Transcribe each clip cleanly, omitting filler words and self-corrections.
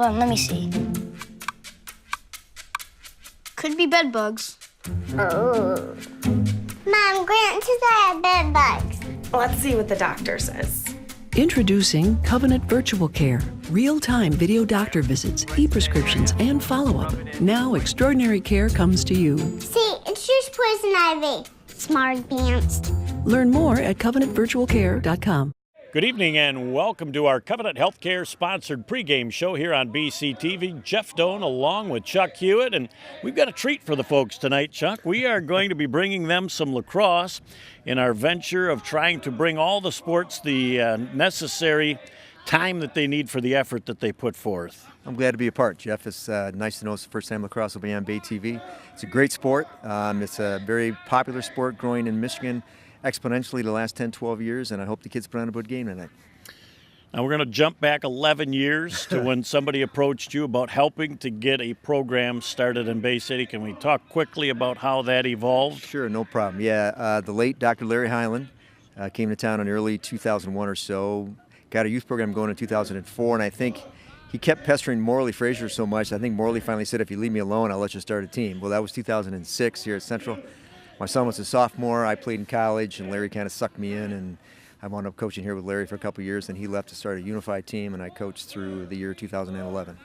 Hold on, let me see. Could be bed bugs. Oh. Mom, Grant says I have bed bugs. Let's see what the doctor says. Introducing Covenant Virtual Care. Real-time video doctor visits, e-prescriptions, and follow-up. Now extraordinary care comes to you. See, it's just poison ivy. Smart advanced. Learn more at covenantvirtualcare.com. Good evening and welcome to our Covenant Healthcare sponsored pregame show here on BCTV. Jeff Doan along with Chuck Hewitt, and we've got a treat for the folks tonight, Chuck. We are going to be bringing them some lacrosse in our venture of trying to bring all the sports the necessary time that they need for the effort that they put forth. I'm glad to be a part, Jeff. It's nice to know it's the first time lacrosse will be on BCTV. It's a great sport. It's a very popular sport growing in Michigan exponentially the last 10, 12 years, and I hope the kids put on a good game tonight. Now we're going to jump back 11 years to when somebody approached you about helping to get a program started in Bay City. Can we talk quickly about how that evolved? Sure, no problem. Yeah, the late Dr. Larry Hyland came to town in early 2001 or so, got a youth program going in 2004, and I think he kept pestering Morley Frazier so much, I think Morley finally said, if you leave me alone, I'll let you start a team. Well, that was 2006 here at Central. My son was a sophomore. I played in college, and Larry kind of sucked me in, and I wound up coaching here with Larry for a couple of years, and he left to start a unified team, and I coached through the year 2011.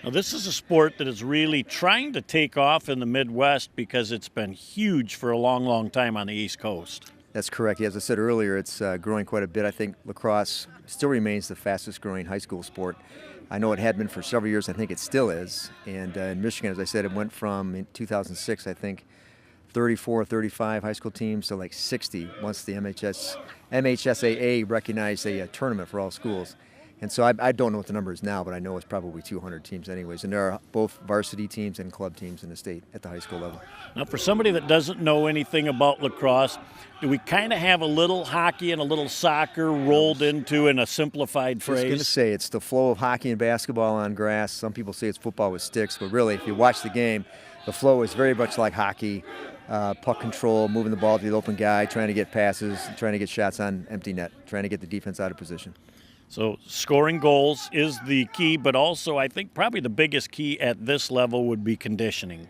Now, this is a sport that is really trying to take off in the Midwest because it's been huge for a long, long time on the East Coast. That's correct. As I said earlier, it's growing quite a bit. I think lacrosse still remains the fastest growing high school sport. I know it had been for several years. I think it still is. And in Michigan, as I said, it went from, in 2006, I think, 34, 35 high school teams to like 60 once the MHSAA recognized a tournament for all schools. And so I don't know what the number is now, but I know it's probably 200 teams anyways. And there are both varsity teams and club teams in the state at the high school level. Now, for somebody that doesn't know anything about lacrosse, do we kind of have a little hockey and a little soccer rolled into in a simplified phrase? I was going to say it's the flow of hockey and basketball on grass. Some people say it's football with sticks, but really, if you watch the game, the flow is very much like hockey. Puck control, moving the ball to the open guy, trying to get passes, trying to get shots on empty net, trying to get the defense out of position. So scoring goals is the key, but also I think probably the biggest key at this level would be conditioning.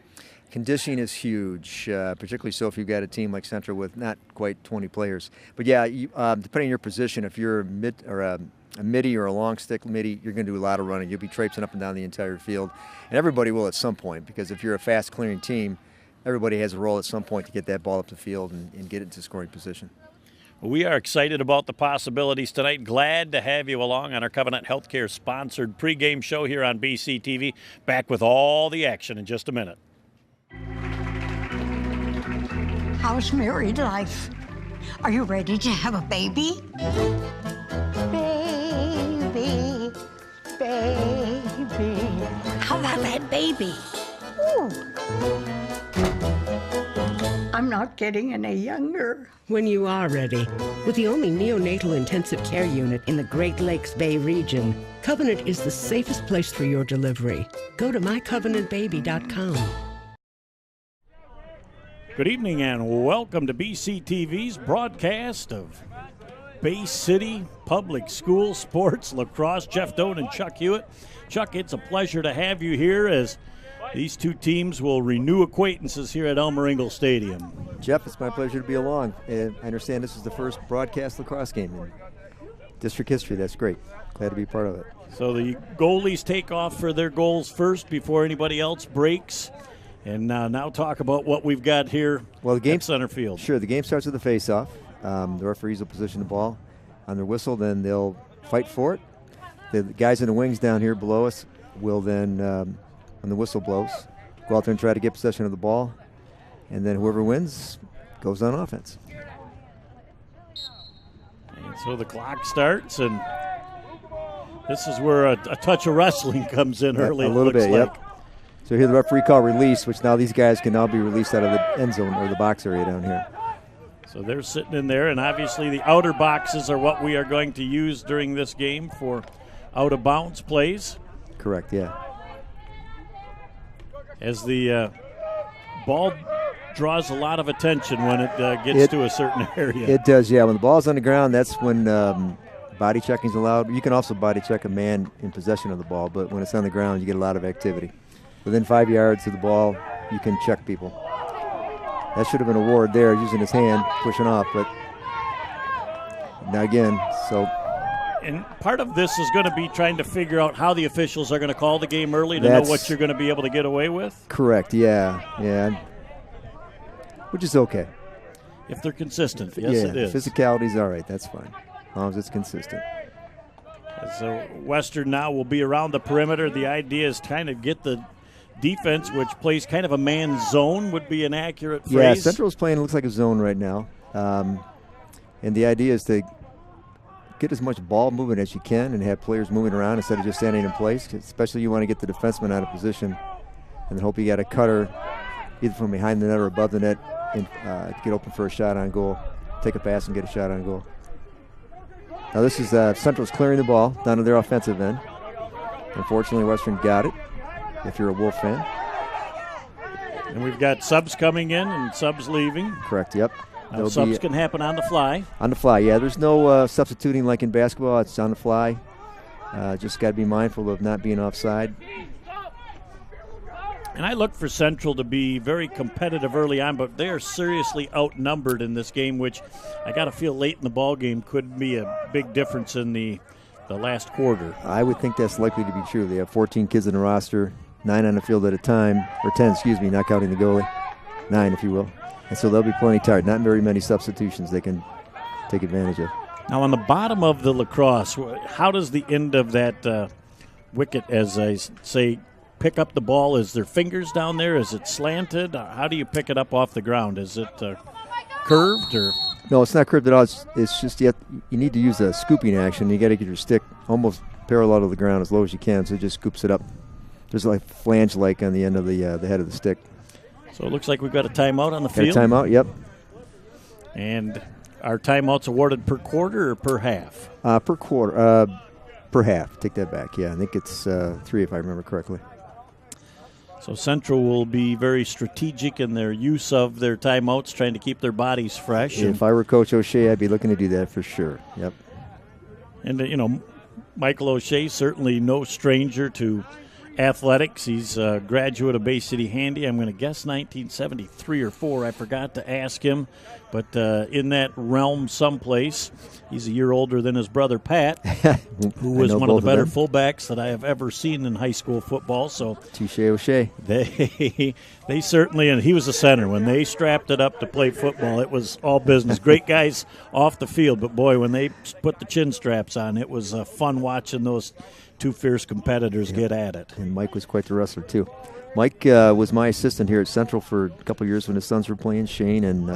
Conditioning is huge, particularly so if you've got a team like Central with not quite 20 players. But yeah, depending on your position, if you're a midi or a long stick midi, you're going to do a lot of running. You'll be traipsing up and down the entire field, and everybody will at some point, because if you're a fast clearing team, everybody has a role at some point to get that ball up the field and get it into scoring position. Well, we are excited about the possibilities tonight. Glad to have you along on our Covenant Healthcare sponsored pregame show here on BCTV. Back with all the action in just a minute. How's married life? Are you ready to have a baby? Baby, baby. How about that baby? Ooh. I'm not getting any younger. When you are ready, with the only neonatal intensive care unit in the Great Lakes Bay region, Covenant is the safest place for your delivery. Go to mycovenantbaby.com. Good evening and welcome to BCTV's broadcast of Bay City Public School Sports Lacrosse. Jeff Doan and Chuck Hewitt. Chuck, it's a pleasure to have you here as these two teams will renew acquaintances here at Elmer Ingalls Stadium. Jeff, it's my pleasure to be along. I understand this is the first broadcast lacrosse game in district history. That's great. Glad to be part of it. So the goalies take off for their goals first before anybody else breaks. And now talk about what we've got here at center field. Sure, the game starts with a face-off. The referees will position the ball on their whistle, then they'll fight for it. The guys in the wings down here below us will then, when the whistle blows, go out there and try to get possession of the ball, and then whoever wins goes on offense. And so the clock starts, and this is where a touch of wrestling comes in early. A little bit, like. yep. So here the referee call release, which now these guys can now be released out of the end zone or the box area down here. So they're sitting in there, and obviously the outer boxes are what we are going to use during this game for out-of-bounds plays. Correct, yeah. As the ball draws a lot of attention when it gets to a certain area. It does, yeah. When the ball's on the ground, that's when body checking is allowed. You can also body check a man in possession of the ball, but when it's on the ground, you get a lot of activity. Within 5 yards of the ball, you can check people. That should have been a Ward there, using his hand, pushing off, but now again, so. And part of this is going to be trying to figure out how the officials are going to call the game early to know what you're going to be able to get away with. Correct, yeah. Which is okay. If they're consistent, yes, it is. Physicality's all right, that's fine, as long as it's consistent. So Western now will be around the perimeter. The idea is kind of get the defense, which plays kind of a man zone, would be an accurate phrase. Yeah, Central's playing, looks like a zone right now. And the idea is to get as much ball movement as you can and have players moving around instead of just standing in place. Especially you want to get the defenseman out of position and then hope you got a cutter either from behind the net or above the net and get open for a shot on goal. Take a pass and get a shot on goal. Now this is Central's clearing the ball down to their offensive end. Unfortunately, Western got it, if you're a Wolf fan. And we've got subs coming in and subs leaving. Correct, yep. Now subs can happen on the fly. On the fly, yeah. There's no substituting like in basketball. It's on the fly. Just got to be mindful of not being offside. And I look for Central to be very competitive early on, but they are seriously outnumbered in this game, which I got to feel late in the ball game could be a big difference in the last quarter. I would think that's likely to be true. They have 14 kids in the roster, 9 on the field at a time, or 10, excuse me, not counting the goalie. 9, if you will. And so they'll be plenty tired. Not very many substitutions they can take advantage of. Now on the bottom of the Lacrosse, how does the end of that wicket, as I say, pick up the ball? Is there fingers down there? Is it slanted? How do you pick it up off the ground? Is it curved or? No, it's not curved at all. It's just you need to use a scooping action. You got to get your stick almost parallel to the ground as low as you can, so it just scoops it up. There's like flange-like on the end of the head of the stick. So it looks like we've got a timeout on the field. Got a timeout, yep. And are timeouts awarded per quarter or per half? Per quarter, per half. Take that back. Yeah, I think it's 3 if I remember correctly. So Central will be very strategic in their use of their timeouts, trying to keep their bodies fresh. If I were Coach O'Shea, I'd be looking to do that for sure. Yep. And, Michael O'Shea, certainly no stranger to athletics. He's a graduate of Bay City Handy. I'm going to guess 1973 or 4. I forgot to ask him. But in that realm someplace, he's a year older than his brother Pat, who was one of the better fullbacks that I have ever seen in high school football. So Touche O'Shea. They certainly, and he was a center. When they strapped it up to play football, it was all business. Great guys off the field, but boy, when they put the chin straps on, it was fun watching those two fierce competitors get at it. And Mike was quite the wrestler, too. Mike was my assistant here at Central for a couple of years when his sons were playing, Shane and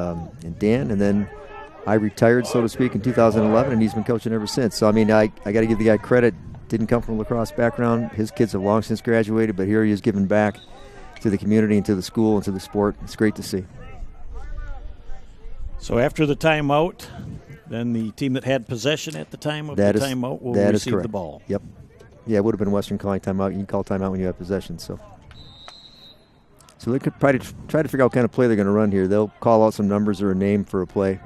Dan, and then I retired, so to speak, in 2011, and he's been coaching ever since. So, I mean, I got to give the guy credit. Didn't come from a lacrosse background. His kids have long since graduated, but here he is giving back to the community and to the school and to the sport. It's great to see. So after the timeout, then the team that had possession at the time of the timeout will receive the ball. Yep. Yeah, it would have been Western calling timeout. You can call timeout when you have possession. So they could try to figure out what kind of play they're going to run here. They'll call out some numbers or a name for a play.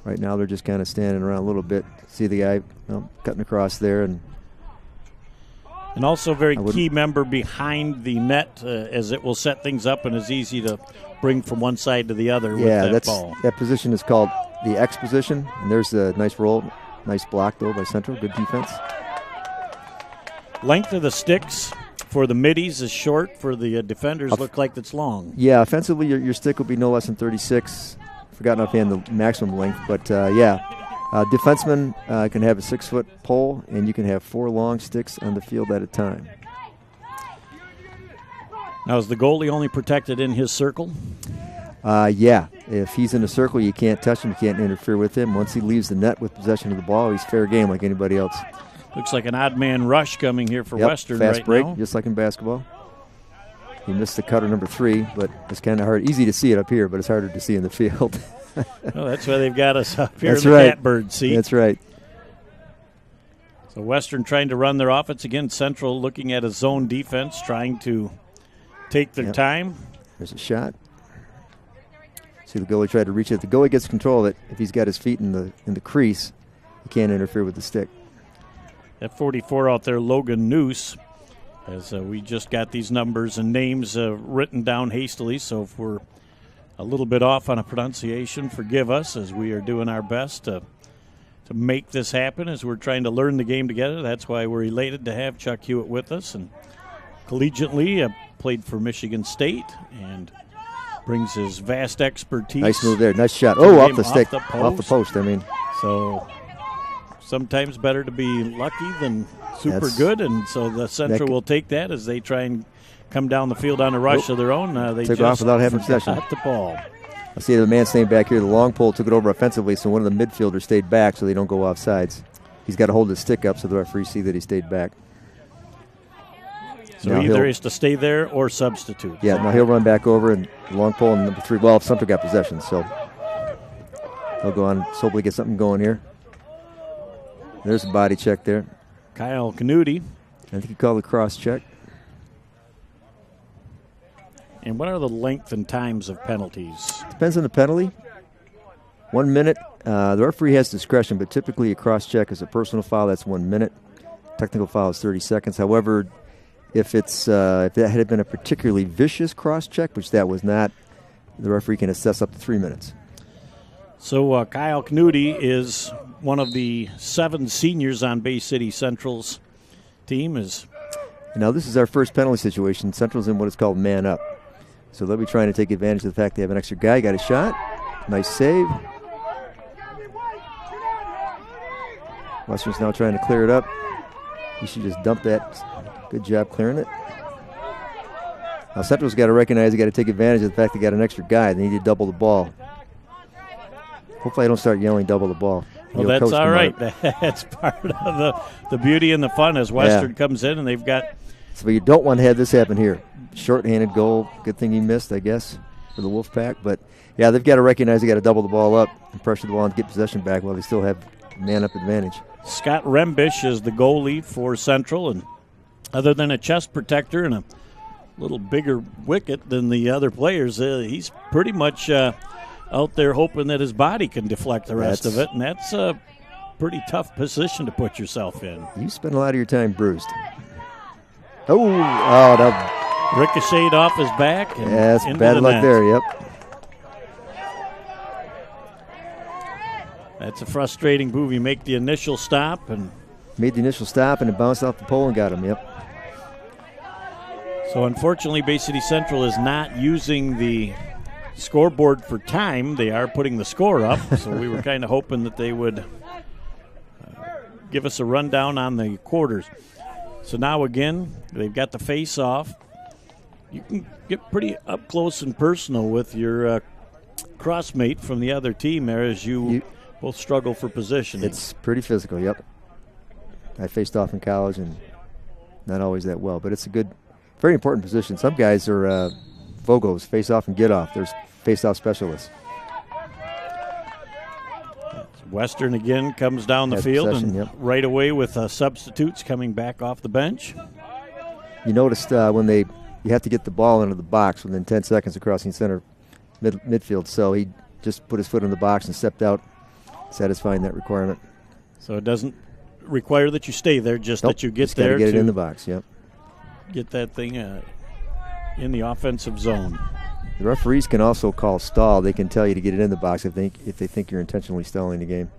Right now they're just kind of standing around a little bit. See the guy cutting across there. And also a very key member behind the net as it will set things up and is easy to bring from one side to the other with that ball. That position is called the X position. And there's a nice roll. Nice block, though, by Central. Good defense. Length of the sticks for the middies is short. For the defenders, look like it's long. Yeah, offensively, your stick will be no less than 36. Forgotten offhand the maximum length, but defensemen can have a 6-foot pole, and you can have 4 long sticks on the field at a time. Now, is the goalie only protected in his circle? Yeah. If he's in a circle, you can't touch him. You can't interfere with him. Once he leaves the net with possession of the ball, he's fair game like anybody else. Looks like an odd man rush coming here for Western fast break, now. Just like in basketball. He missed the cutter number 3, but it's kind of hard. Easy to see it up here, but it's harder to see in the field. Well, that's why they've got us up here in the catbird seat. That's right. So Western trying to run their offense again. Central looking at a zone defense, trying to take their time. There's a shot. See the goalie tried to reach it. The goalie gets control of it if he's got his feet in the crease. You can't interfere with the stick. That 44 out there, Logan Noose, as we just got these numbers and names written down hastily, so if we're a little bit off on a pronunciation, forgive us, as we are doing our best to make this happen as we're trying to learn the game together. That's why we're elated to have Chuck Hewitt with us. And collegiately, played for Michigan State and brings his vast expertise. Nice move there. Nice shot. Oh, off the stick. Off the post, So sometimes better to be lucky than super good, and so the Central will take that as they try and come down the field on a rush of their own. They took just off without having possession. The ball. I see the man staying back here. The long pole took it over offensively, so one of the midfielders stayed back so they don't go off sides. He's got to hold his stick up so the referee see that he stayed back. So now either he has to stay there or substitute. Yeah, now he'll run back over and long pole and number 3. Well, Central got possession, so he'll go on and hopefully get something going here. There's a body check there. Kyle Canuti. I think he called a cross check. And what are the length and times of penalties? Depends on the penalty. 1 minute. The referee has discretion, but typically a cross check is a personal foul. That's 1 minute. Technical foul is 30 seconds. However, if that had been a particularly vicious cross check, which that was not, the referee can assess up to 3 minutes. So Kyle Canuti is one of the 7 seniors on Bay City Central's team. Now this is our first penalty situation. Central's in what is called man up. So they'll be trying to take advantage of the fact they have an extra guy. Got a shot. Nice save. Western's now trying to clear it up. He should just dump that. Good job clearing it. Now Central's got to recognize they got to take advantage of the fact they got an extra guy. They need to double the ball. Hopefully I don't start yelling double the ball. Well, that's all right. That's part of the beauty and the fun as Western comes in and they've got. So you don't want to have this happen here. Short-handed goal. Good thing he missed, I guess, for the Wolfpack. But, yeah, they've got to recognize they got to double the ball up and pressure the ball and get possession back while they still have man-up advantage. Scott Rembish is the goalie for Central, and other than a chest protector and a little bigger wicket than the other players, he's pretty much out there hoping that his body can deflect the rest of it, and that's a pretty tough position to put yourself in. You spend a lot of your time bruised. That ricocheted off his back. And that's into bad the luck net. there, yep. That's a frustrating move. You make the initial stop. Made the initial stop and it bounced off the pole and got him, yep. So unfortunately, Bay City Central is not using the scoreboard for time. They are putting the score up, so we were kind of hoping that they would give us a rundown on the quarters. So now again, they've got the face-off. You can get pretty up close and personal with your crossmate from the other team there as you both struggle for positioning. It's pretty physical, yep. I faced off in college and not always that well, but it's a good, very important position. Some guys are Vogos, face off and get off. There's face-off specialists. Western again comes down the field and right away with substitutes coming back off the bench. You noticed when you have to get the ball into the box within 10 seconds of crossing center midfield, so he just put his foot in the box and stepped out, satisfying that requirement. So it doesn't require that you stay there, just that you get just there to get it in the box, yep. Get that thing in the offensive zone. The referees can also call stall. They can tell you to get it in the box if they think you're intentionally stalling the game.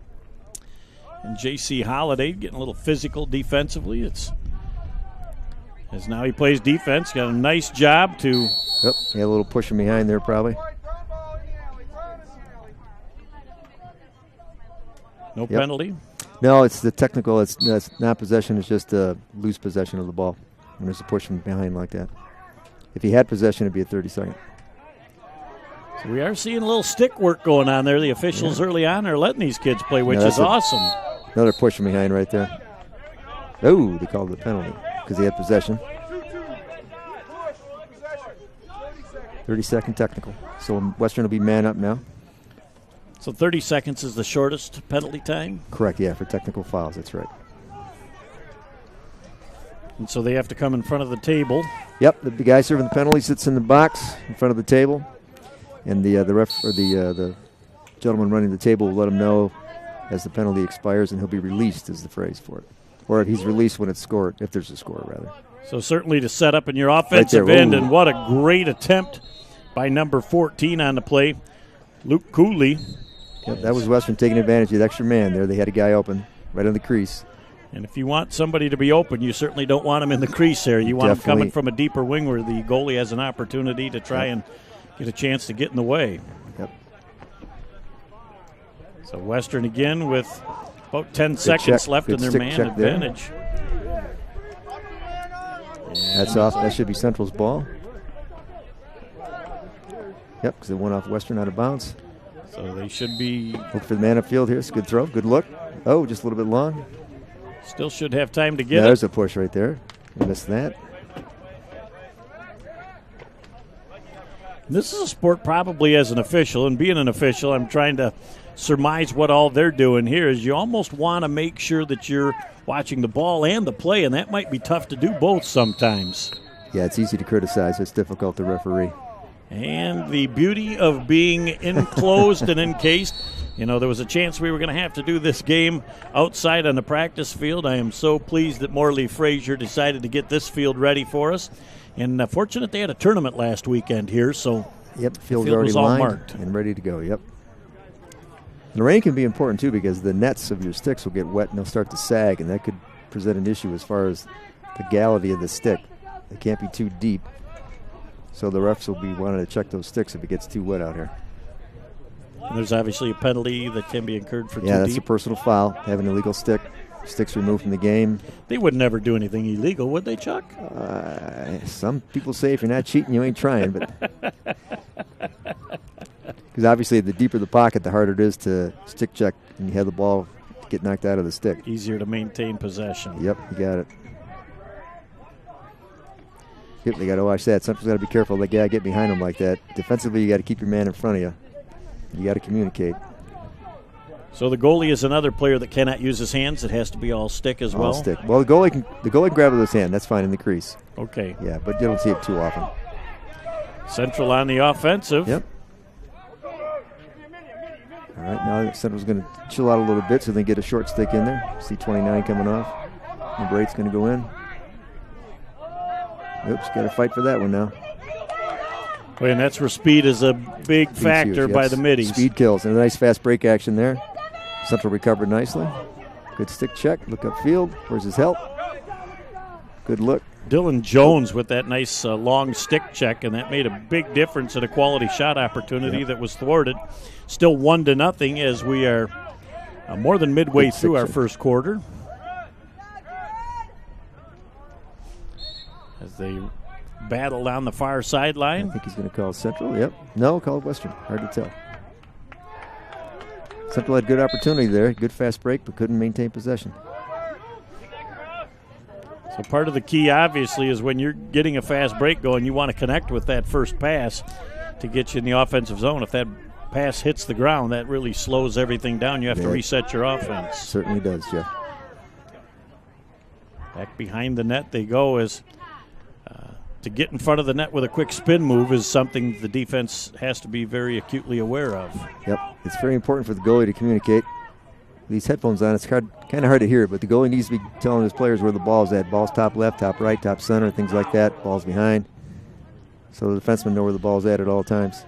And J.C. Holliday getting a little physical defensively. As now he plays defense. Got a nice job to. Yep, he had a little push from behind there probably. No penalty? No, it's the technical. It's not possession. It's just loose possession of the ball when there's a push from behind like that. If he had possession, it'd be a 30-second. So we are seeing a little stick work going on there. The officials early on are letting these kids play, which is awesome. Another push from behind right there. Oh, they called the penalty because he had possession. 30-second technical. So Western will be man up now. So 30 seconds is the shortest penalty time? Correct, yeah, for technical fouls, that's right. And so they have to come in front of the table. Yep, the guy serving the penalty sits in the box in front of the table. And the ref or the gentleman running the table will let him know as the penalty expires, and he'll be released is the phrase for it. Or if he's released when it's scored, if there's a score, rather. So certainly to set up in your offensive end, and what a great attempt by number 14 on the play, Luke Cooley. Yep, that was Western taking advantage of the extra man there. They had a guy open right on the crease. And if you want somebody to be open, you certainly don't want him in the crease there. You want him coming from a deeper wing where the goalie has an opportunity to try and get a chance to get in the way. Yep. So Western again with about 10 seconds left in their man advantage. That's off. That should be Central's ball. Yep, because it went off Western out of bounds. So they should be. Look for the man upfield here. It's a good throw. Good look. Oh, just a little bit long. Still should have time to get it. There's a push right there. You missed that. This is a sport probably as an official, and being an official, I'm trying to surmise what all they're doing here is you almost want to make sure that you're watching the ball and the play, and that might be tough to do both sometimes. Yeah, it's easy to criticize. It's difficult to referee. And the beauty of being enclosed and encased, you know, there was a chance we were going to have to do this game outside on the practice field. I am so pleased that Morley Frazier decided to get this field ready for us. And fortunate they had a tournament last weekend here, so yep, the field already was all lined marked and ready to go. Yep. The rain can be important too because the nets of your sticks will get wet and they'll start to sag, and that could present an issue as far as the legality of the stick. It can't be too deep, so the refs will be wanting to check those sticks if it gets too wet out here. And there's obviously a penalty that can be incurred for too deep. Yeah, that's a deep. personal foul. Have an illegal stick. Sticks removed from the game. They would never do anything illegal, would they, Chuck? Some people say if you're not cheating, you ain't trying. But because obviously the deeper the pocket, the harder it is to stick check, and you have the ball get knocked out of the stick. Easier to maintain possession. Yep, you got it. Yep, they got to watch that. Sometimes got to be careful. Like, yeah, get behind them like that. Defensively, you got to keep your man in front of you. You got to communicate. So the goalie is another player that cannot use his hands. It has to be all stick as well. All stick. Well, the goalie can grab it with his hand. That's fine in the crease. Okay. Yeah, but you don't see it too often. Central on the offensive. Yep. All right, now Central's going to chill out a little bit so they get a short stick in there. See 29 coming off. Number 8's going to go in. Oops, got to fight for that one now. Well, and that's where speed is a big factor by the middies. Speed kills. And a nice fast break action there. Central recovered nicely. Good stick check. Look upfield. Where's his help? Good look. Dylan Jones with that nice long stick check, and that made a big difference in a quality shot opportunity that was thwarted. Still 1-0 as we are more than midway through our first quarter. As they battle down the far sideline. I think he's going to call Central. Yep. No, call Western. Hard to tell. Central had good opportunity there. Good fast break, but couldn't maintain possession. So part of the key, obviously, is when you're getting a fast break going, you want to connect with that first pass to get you in the offensive zone. If that pass hits the ground, that really slows everything down. You have to reset your offense. Certainly does, Jeff. Back behind the net they go as to get in front of the net with a quick spin move is something the defense has to be very acutely aware of. Yep, it's very important for the goalie to communicate. These headphones on, it's kind of hard to hear, but the goalie needs to be telling his players where the ball's at. Ball's top left, top right, top center, things like that. Ball's behind. So the defensemen know where the ball's at all times.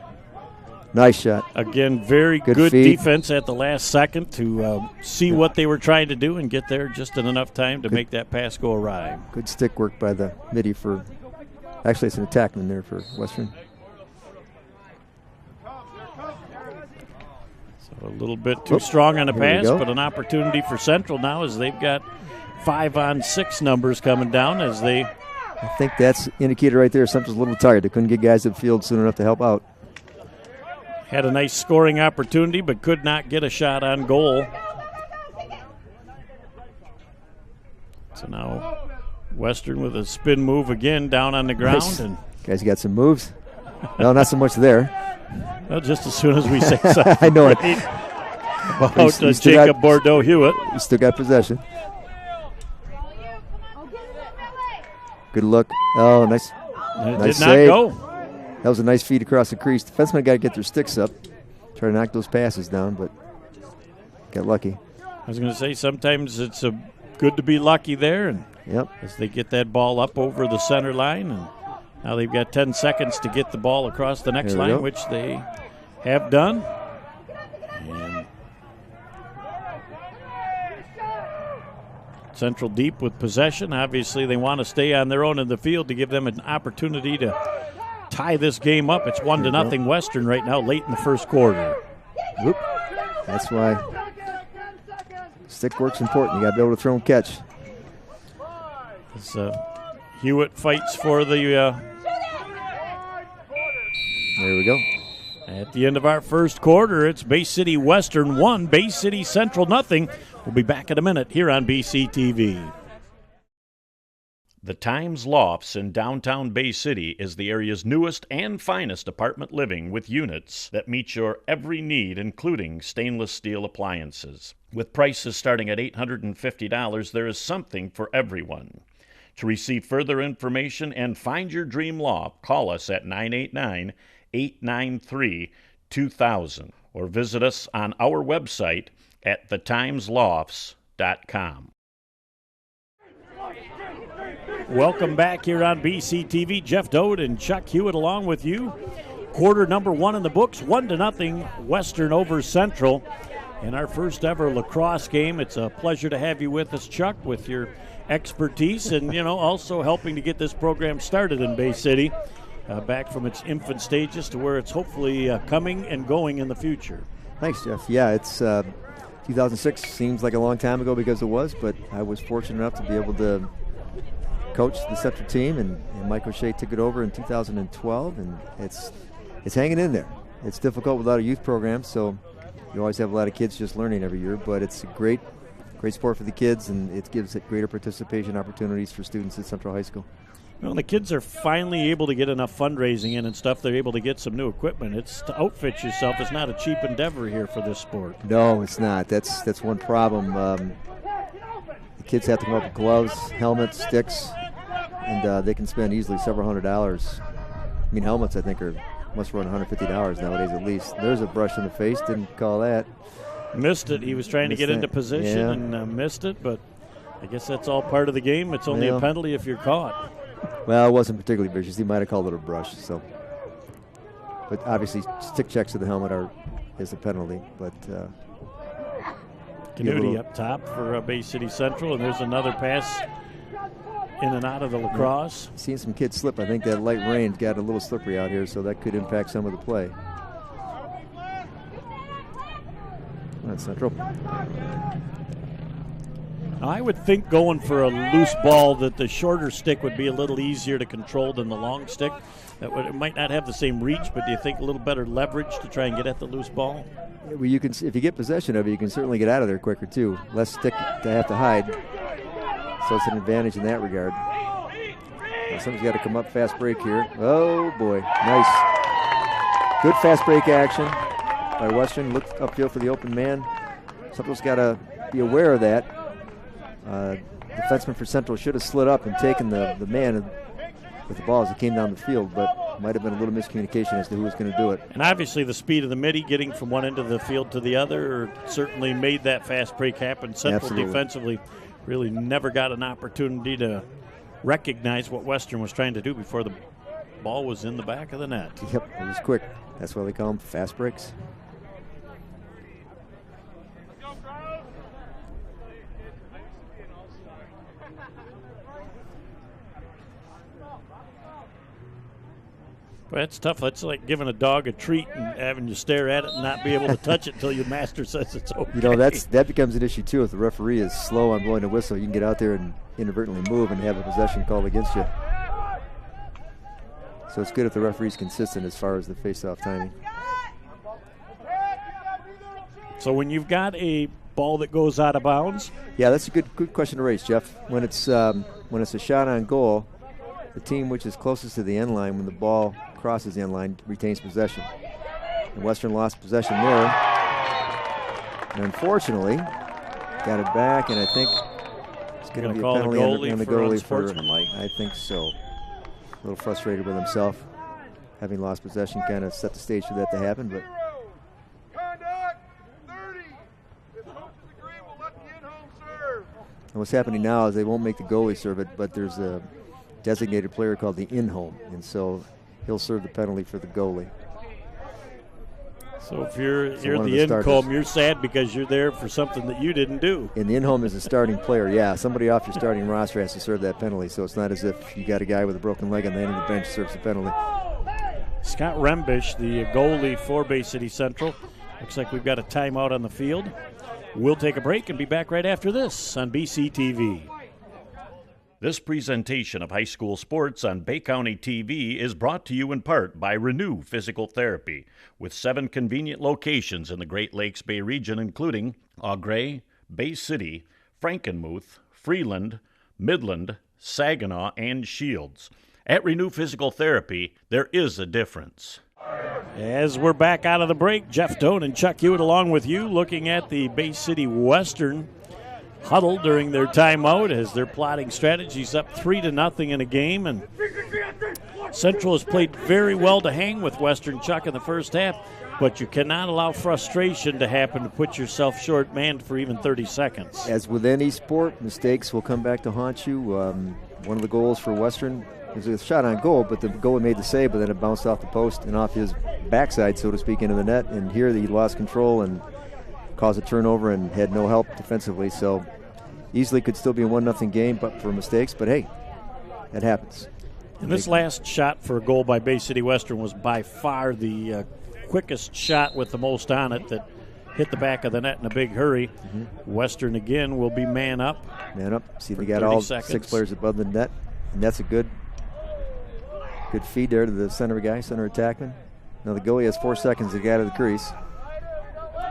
Nice shot. Again, very good defense at the last second to see what they were trying to do and get there just in enough time to make that pass go awry. Good stick work by the midi for, actually it's an attackman there for Western. A little bit too strong on the pass, but an opportunity for Central now as they've got 5-on-6 numbers coming down as they. I think that's indicated right there. Central's a little tired. They couldn't get guys upfield soon enough to help out. Had a nice scoring opportunity, but could not get a shot on goal. So now Western with a spin move again down on the ground. Nice. And guys got some moves. No, not so much there. Well, just as soon as we say something. I know it. About Jacob Bordeaux-Hewitt. He still got possession. Good look. Oh, nice. Nice save. Did not go. That was a nice feed across the crease. Defensemen got to get their sticks up. Try to knock those passes down, but got lucky. I was going to say, sometimes it's good to be lucky there, and as they get that ball up over the center line, and now they've got 10 seconds to get the ball across the next line, which they have done. And Central deep with possession. Obviously, they want to stay on their own in the field to give them an opportunity to tie this game up. It's 1-0 Western right now, late in the first quarter. Whoop. That's why stick work's important. You got to be able to throw and catch. As Hewitt fights for the. There we go. At the end of our first quarter, it's Bay City Western 1, Bay City Central 0. We'll be back in a minute here on BCTV. The Times Lofts in downtown Bay City is the area's newest and finest apartment living with units that meet your every need, including stainless steel appliances. With prices starting at $850, there is something for everyone. To receive further information and find your dream loft, call us at 989-893-2000 or visit us on our website at thetimeslofts.com. Welcome back here on BCTV. Jeff Dode and Chuck Hewitt along with you. Quarter number 1 in the books, 1-0 Western over Central. In our first ever lacrosse game, it's a pleasure to have you with us, Chuck, with your expertise and, also helping to get this program started in Bay City, back from its infant stages to where it's hopefully coming and going in the future. Thanks, Jeff. Yeah, it's 2006 seems like a long time ago because it was, but I was fortunate enough to be able to coach the Central team, and Mike O'Shea took it over in 2012, and it's hanging in there. It's difficult without a youth program, so you always have a lot of kids just learning every year, but it's a great sport for the kids, and it gives it greater participation opportunities for students at Central High School. Well, the kids are finally able to get enough fundraising in and stuff. They're able to get some new equipment. It's to outfit yourself. It's not a cheap endeavor here for this sport. No, it's not. That's one problem. The kids have to come up with gloves, helmets, sticks, and they can spend easily several $100s. I mean, helmets I think must run $150 nowadays at least. There's a brush in the face. Didn't call that. Missed it. He was trying to get into position and missed it, but I guess that's all part of the game. It's only a penalty if you're caught. Well, it wasn't particularly vicious. He might have called it a brush. So, but obviously, stick checks to the helmet is a penalty. But Canuti up top for Bay City Central, and there's another pass in and out of the lacrosse. Seeing some kids slip. I think that light rain got a little slippery out here, so that could impact some of the play. That's Central. I would think going for a loose ball that the shorter stick would be a little easier to control than the long stick. It might not have the same reach, but do you think a little better leverage to try and get at the loose ball? Well, you can, if you get possession of it, you can certainly get out of there quicker too. Less stick to have to hide. So it's an advantage in that regard. Now somebody's got to come up, fast break here. Oh boy, nice. Good fast break action by Western. Look upfield for the open man. Central's got to be aware of that. Defenseman for Central should have slid up and taken the man with the ball as it came down the field, but might have been a little miscommunication as to who was going to do it. And obviously the speed of the midi getting from one end of the field to the other certainly made that fast break happen. Central defensively really never got an opportunity to recognize what Western was trying to do before the ball was in the back of the net. Yep, it was quick. That's why they call them fast breaks. Well, that's tough. That's like giving a dog a treat and having to stare at it and not be able to touch it until your master says it's okay. That becomes an issue too. If the referee is slow on blowing a whistle, you can get out there and inadvertently move and have a possession called against you. So it's good if the referee's consistent as far as the face-off timing. So when you've got a ball that goes out of bounds? Yeah, that's a good question to raise, Jeff. When it's a shot on goal, the team which is closest to the end line when the ball crosses the end line retains possession. And Western lost possession there. And unfortunately, got it back, and I think it's going to be a penalty on the goalie for I think so. A little frustrated with himself. Having lost possession kind of set the stage for that to happen, but And what's happening now is they won't make the goalie serve it, but there's a designated player called the in-home, and so he'll serve the penalty for the goalie. So if you're the in-home, you're sad because you're there for something that you didn't do. And the in-home is a starting player, yeah. Somebody off your starting roster has to serve that penalty, so it's not as if you got a guy with a broken leg on the end of the bench serves the penalty. Scott Rembish, the goalie for Bay City Central. Looks like we've got a timeout on the field. We'll take a break and be back right after this on BCTV. This presentation of high school sports on Bay County TV is brought to you in part by Renew Physical Therapy, with 7 convenient locations in the Great Lakes Bay region, including Au Gres, Bay City, Frankenmuth, Freeland, Midland, Saginaw, and Shields. At Renew Physical Therapy, there is a difference. As we're back out of the break, Jeff Doan and Chuck Hewitt along with you, looking at the Bay City Western huddle during their timeout as they're plotting strategies, up 3-0 in a game. And Central has played very well to hang with Western, Chuck, in the first half, but you cannot allow frustration to happen to put yourself short manned for even 30 seconds. As with any sport, mistakes will come back to haunt you. One of the goals for Western was a shot on goal, but the goalie made the save, but then it bounced off the post and off his backside, so to speak, into the net. And here he lost control and caused a turnover and had no help defensively. So easily could still be a 1-0 game, but for mistakes. But hey, that happens. And this last shot for a goal by Bay City Western was by far the quickest shot with the most on it that hit the back of the net in a big hurry. Western again will be man up. Man up. See, they got all 6 players above the net, and that's a good feed there to the center guy, center attackman. Now the goalie has 4 seconds to get out of the crease.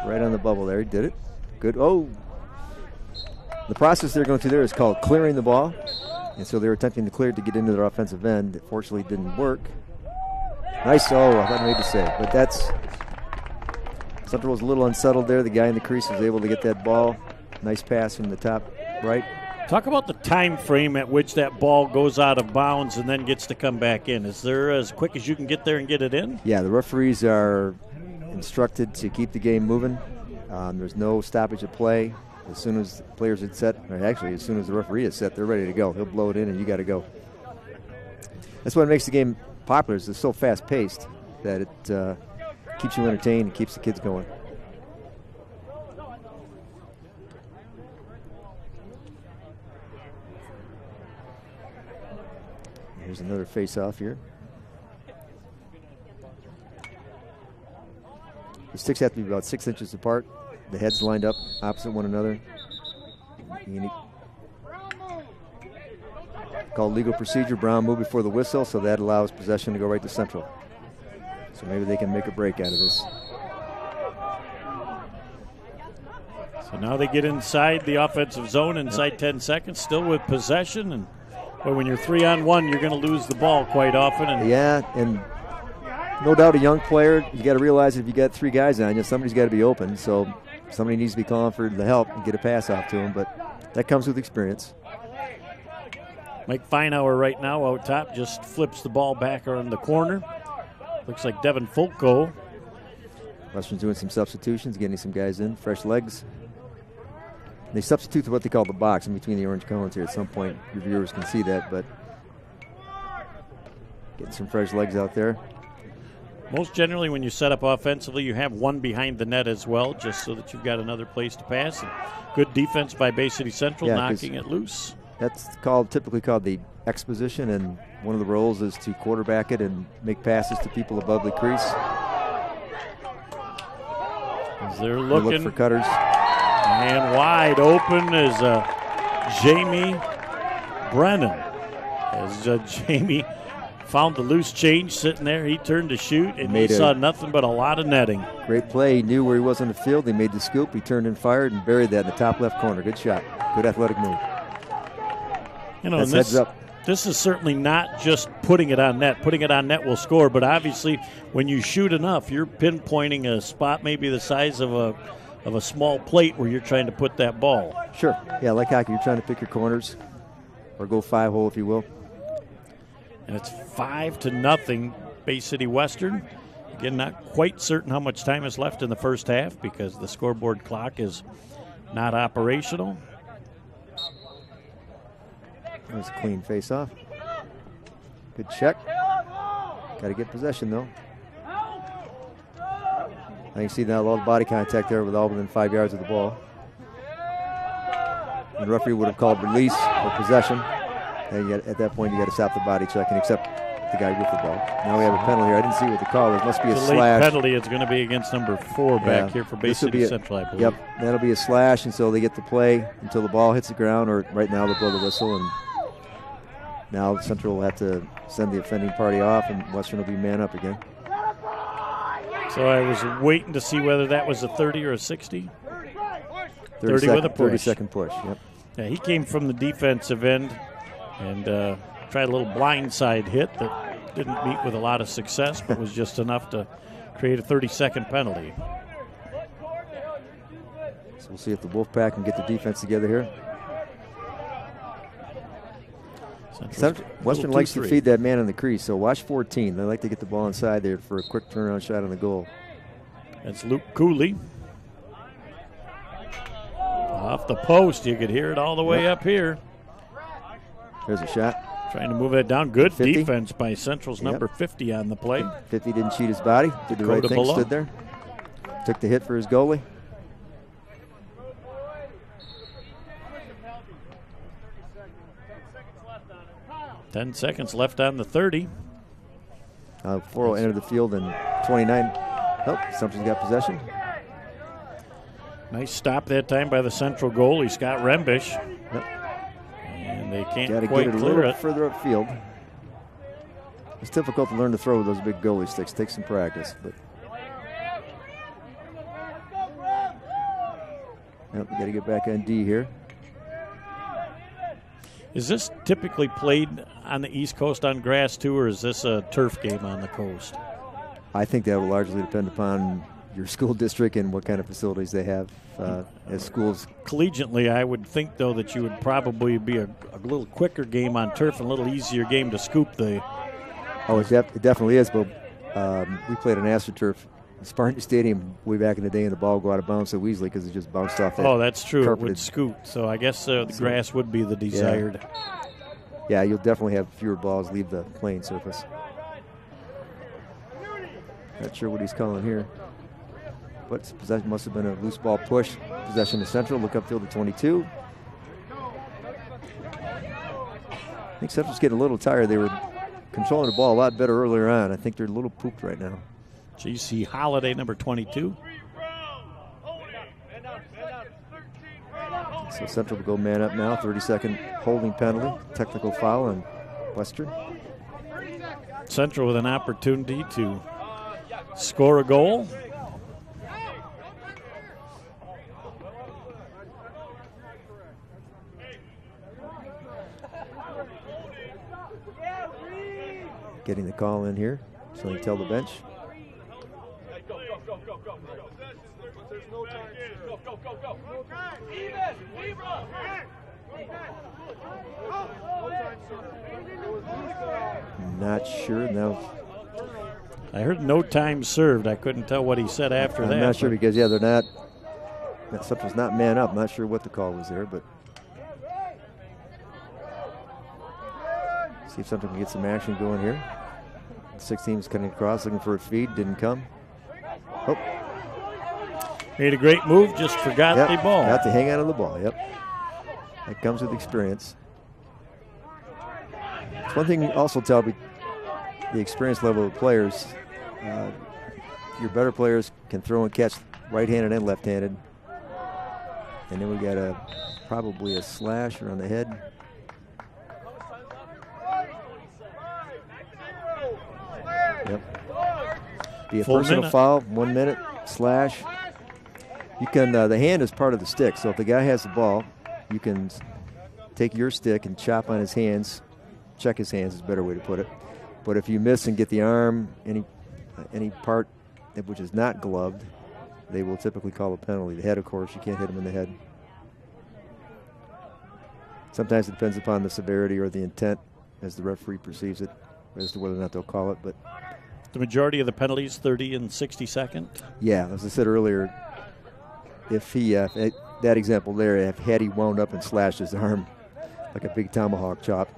Right on the bubble there. He did it. Good. Oh. The process they're going through there is called clearing the ball. And so they were attempting to clear it to get into their offensive end. It fortunately didn't work. Nice. Oh, I thought I made the save. But that's... Central was a little unsettled there. The guy in the crease was able to get that ball. Nice pass from the top right. Talk about the time frame at which that ball goes out of bounds and then gets to come back in. Is there as quick as you can get there and get it in? Yeah, the referees are instructed to keep the game moving. There's no stoppage of play. As soon as the players are set, or actually as soon as the referee is set, they're ready to go. He'll blow it in and you got to go. That's what makes the game popular. It's so fast-paced that it keeps you entertained and keeps the kids going. Here's another face-off here. The sticks have to be about 6 inches apart. The heads lined up opposite one another. Called legal procedure. Brown moved before the whistle, so that allows possession to go right to Central. So maybe they can make a break out of this. So now they get inside the offensive zone inside 10 seconds, still with possession. And boy, when you're 3-on-1, you're going to lose the ball quite often. And yeah, and no doubt a young player, you got to realize if you got 3 guys on you, somebody's got to be open. So somebody needs to be calling for the help and get a pass off to him, but that comes with experience. Mike Feinauer right now out top just flips the ball back around the corner. Looks like Devin Folko. Western's doing some substitutions, getting some guys in, fresh legs. They substitute what they call the box in between the orange cones here. At some point, your viewers can see that, but getting some fresh legs out there. Most generally, when you set up offensively, you have one behind the net as well, just so that you've got another place to pass. And good defense by Bay City Central, knocking it loose. That's typically called the X position, and one of the roles is to quarterback it and make passes to people above the crease. As they're looking look for cutters. And wide open is Jamie Brennan. As Jamie found the loose change sitting there, he turned to shoot, and he saw nothing but a lot of netting. Great play. He knew where he was on the field. He made the scoop. He turned and fired and buried that in the top left corner. Good shot. Good athletic move. You know, heads up. This is certainly not just putting it on net. Putting it on net will score, but obviously when you shoot enough, you're pinpointing a spot maybe the size of a small plate where you're trying to put that ball. Sure. Yeah, like hockey, you're trying to pick your corners or go 5-hole if you will. And it's 5-0 Bay City Western. Again, not quite certain how much time is left in the first half because the scoreboard clock is not operational. There's a clean face-off. Good check. Got to get possession, though. Now you see now a lot of body contact there with all within 5 yards of the ball. And the referee would have called release or possession. And at that point, you got to stop the body check and accept the guy with the ball. Now we have a penalty here. I didn't see what the call is. Must be a slash. Late penalty. It's going to be against number 4 back here for Bay City Central, I believe. Yep, that'll be a slash, and so they get to play until the ball hits the ground, or right now they'll blow the whistle, and now Central will have to send the offending party off, and Western will be man up again. So I was waiting to see whether that was a 30 or a 60. 30 with a push. 30-second push, yep. Yeah, he came from the defensive end and tried a little blindside hit that didn't meet with a lot of success, but was just enough to create a 30-second penalty. So we'll see if the Wolfpack can get the defense together here. Western likes to feed that man in the crease, so watch 14. They like to get the ball inside there for a quick turnaround shot on the goal. That's Luke Cooley. Off the post, you could hear it all the way up here. There's a shot. Trying to move that down. Good 50. Defense by Central's number 50 on the play. 50 didn't cheat his body. Did the right thing, below. Stood there. Took the hit for his goalie. Ten seconds left on the 30. 4 entered the field and 29. Oh, Central's got possession. Nice stop that time by the Central goalie, Scott Rembish. Yep. And they can't Gotta quite get it a clear little it. further upfield. It's difficult to learn to throw with those big goalie sticks. Takes some practice, but yep, we got to get back on D here. Is this typically played on the East Coast on grass too, or is this a turf game on the coast? I think that will largely depend upon your school district and what kind of facilities they have as schools. Collegiately, I would think, though, that you would probably be a little quicker game on turf and a little easier game to scoop the. Oh, it definitely is, but we played on AstroTurf Spartan Stadium way back in the day, and the ball go out of bounds so easily because it just bounced off that. Oh, that's true. Carpeted. It would scoot. So I guess the grass would be the desired. Yeah, you'll definitely have fewer balls leave the playing surface. Not sure what he's calling here. But possession must have been a loose ball push. Possession to Central. Look upfield to 22. I think Central's getting a little tired. They were controlling the ball a lot better earlier on. I think they're a little pooped right now. GC Holiday, number 22. So Central will go man up now. 30-second holding penalty. Technical foul on Western. Central with an opportunity to score a goal. Getting the call in here, so they tell the bench. Not sure now. I heard no time served. I couldn't tell what he said after that. I'm not sure because they're not. Central's not man up. Not sure what the call was there, but see if Central can get some action going here. 16's cutting across, looking for a feed. Didn't come. Oh. Made a great move, just forgot the ball. Got to hang on to the ball, yep. That comes with experience. It's one thing you also tell me, the experience level of the players. Your better players can throw and catch right-handed and left-handed. And then we got probably a slash around the head. Yep. Be a personal foul, 1 minute, slash. You can, the hand is part of the stick, so if the guy has the ball, you can take your stick and chop on his hands. Check his hands is a better way to put it. But if you miss and get the arm, any part which is not gloved, they will typically call a penalty. The head, of course, you can't hit him in the head. Sometimes it depends upon the severity or the intent as the referee perceives it as to whether or not they'll call it. But the majority of the penalties, 30 and 60 second. Yeah, as I said earlier, if he, that example there, had he wound up and slashed his arm, like a big tomahawk chop,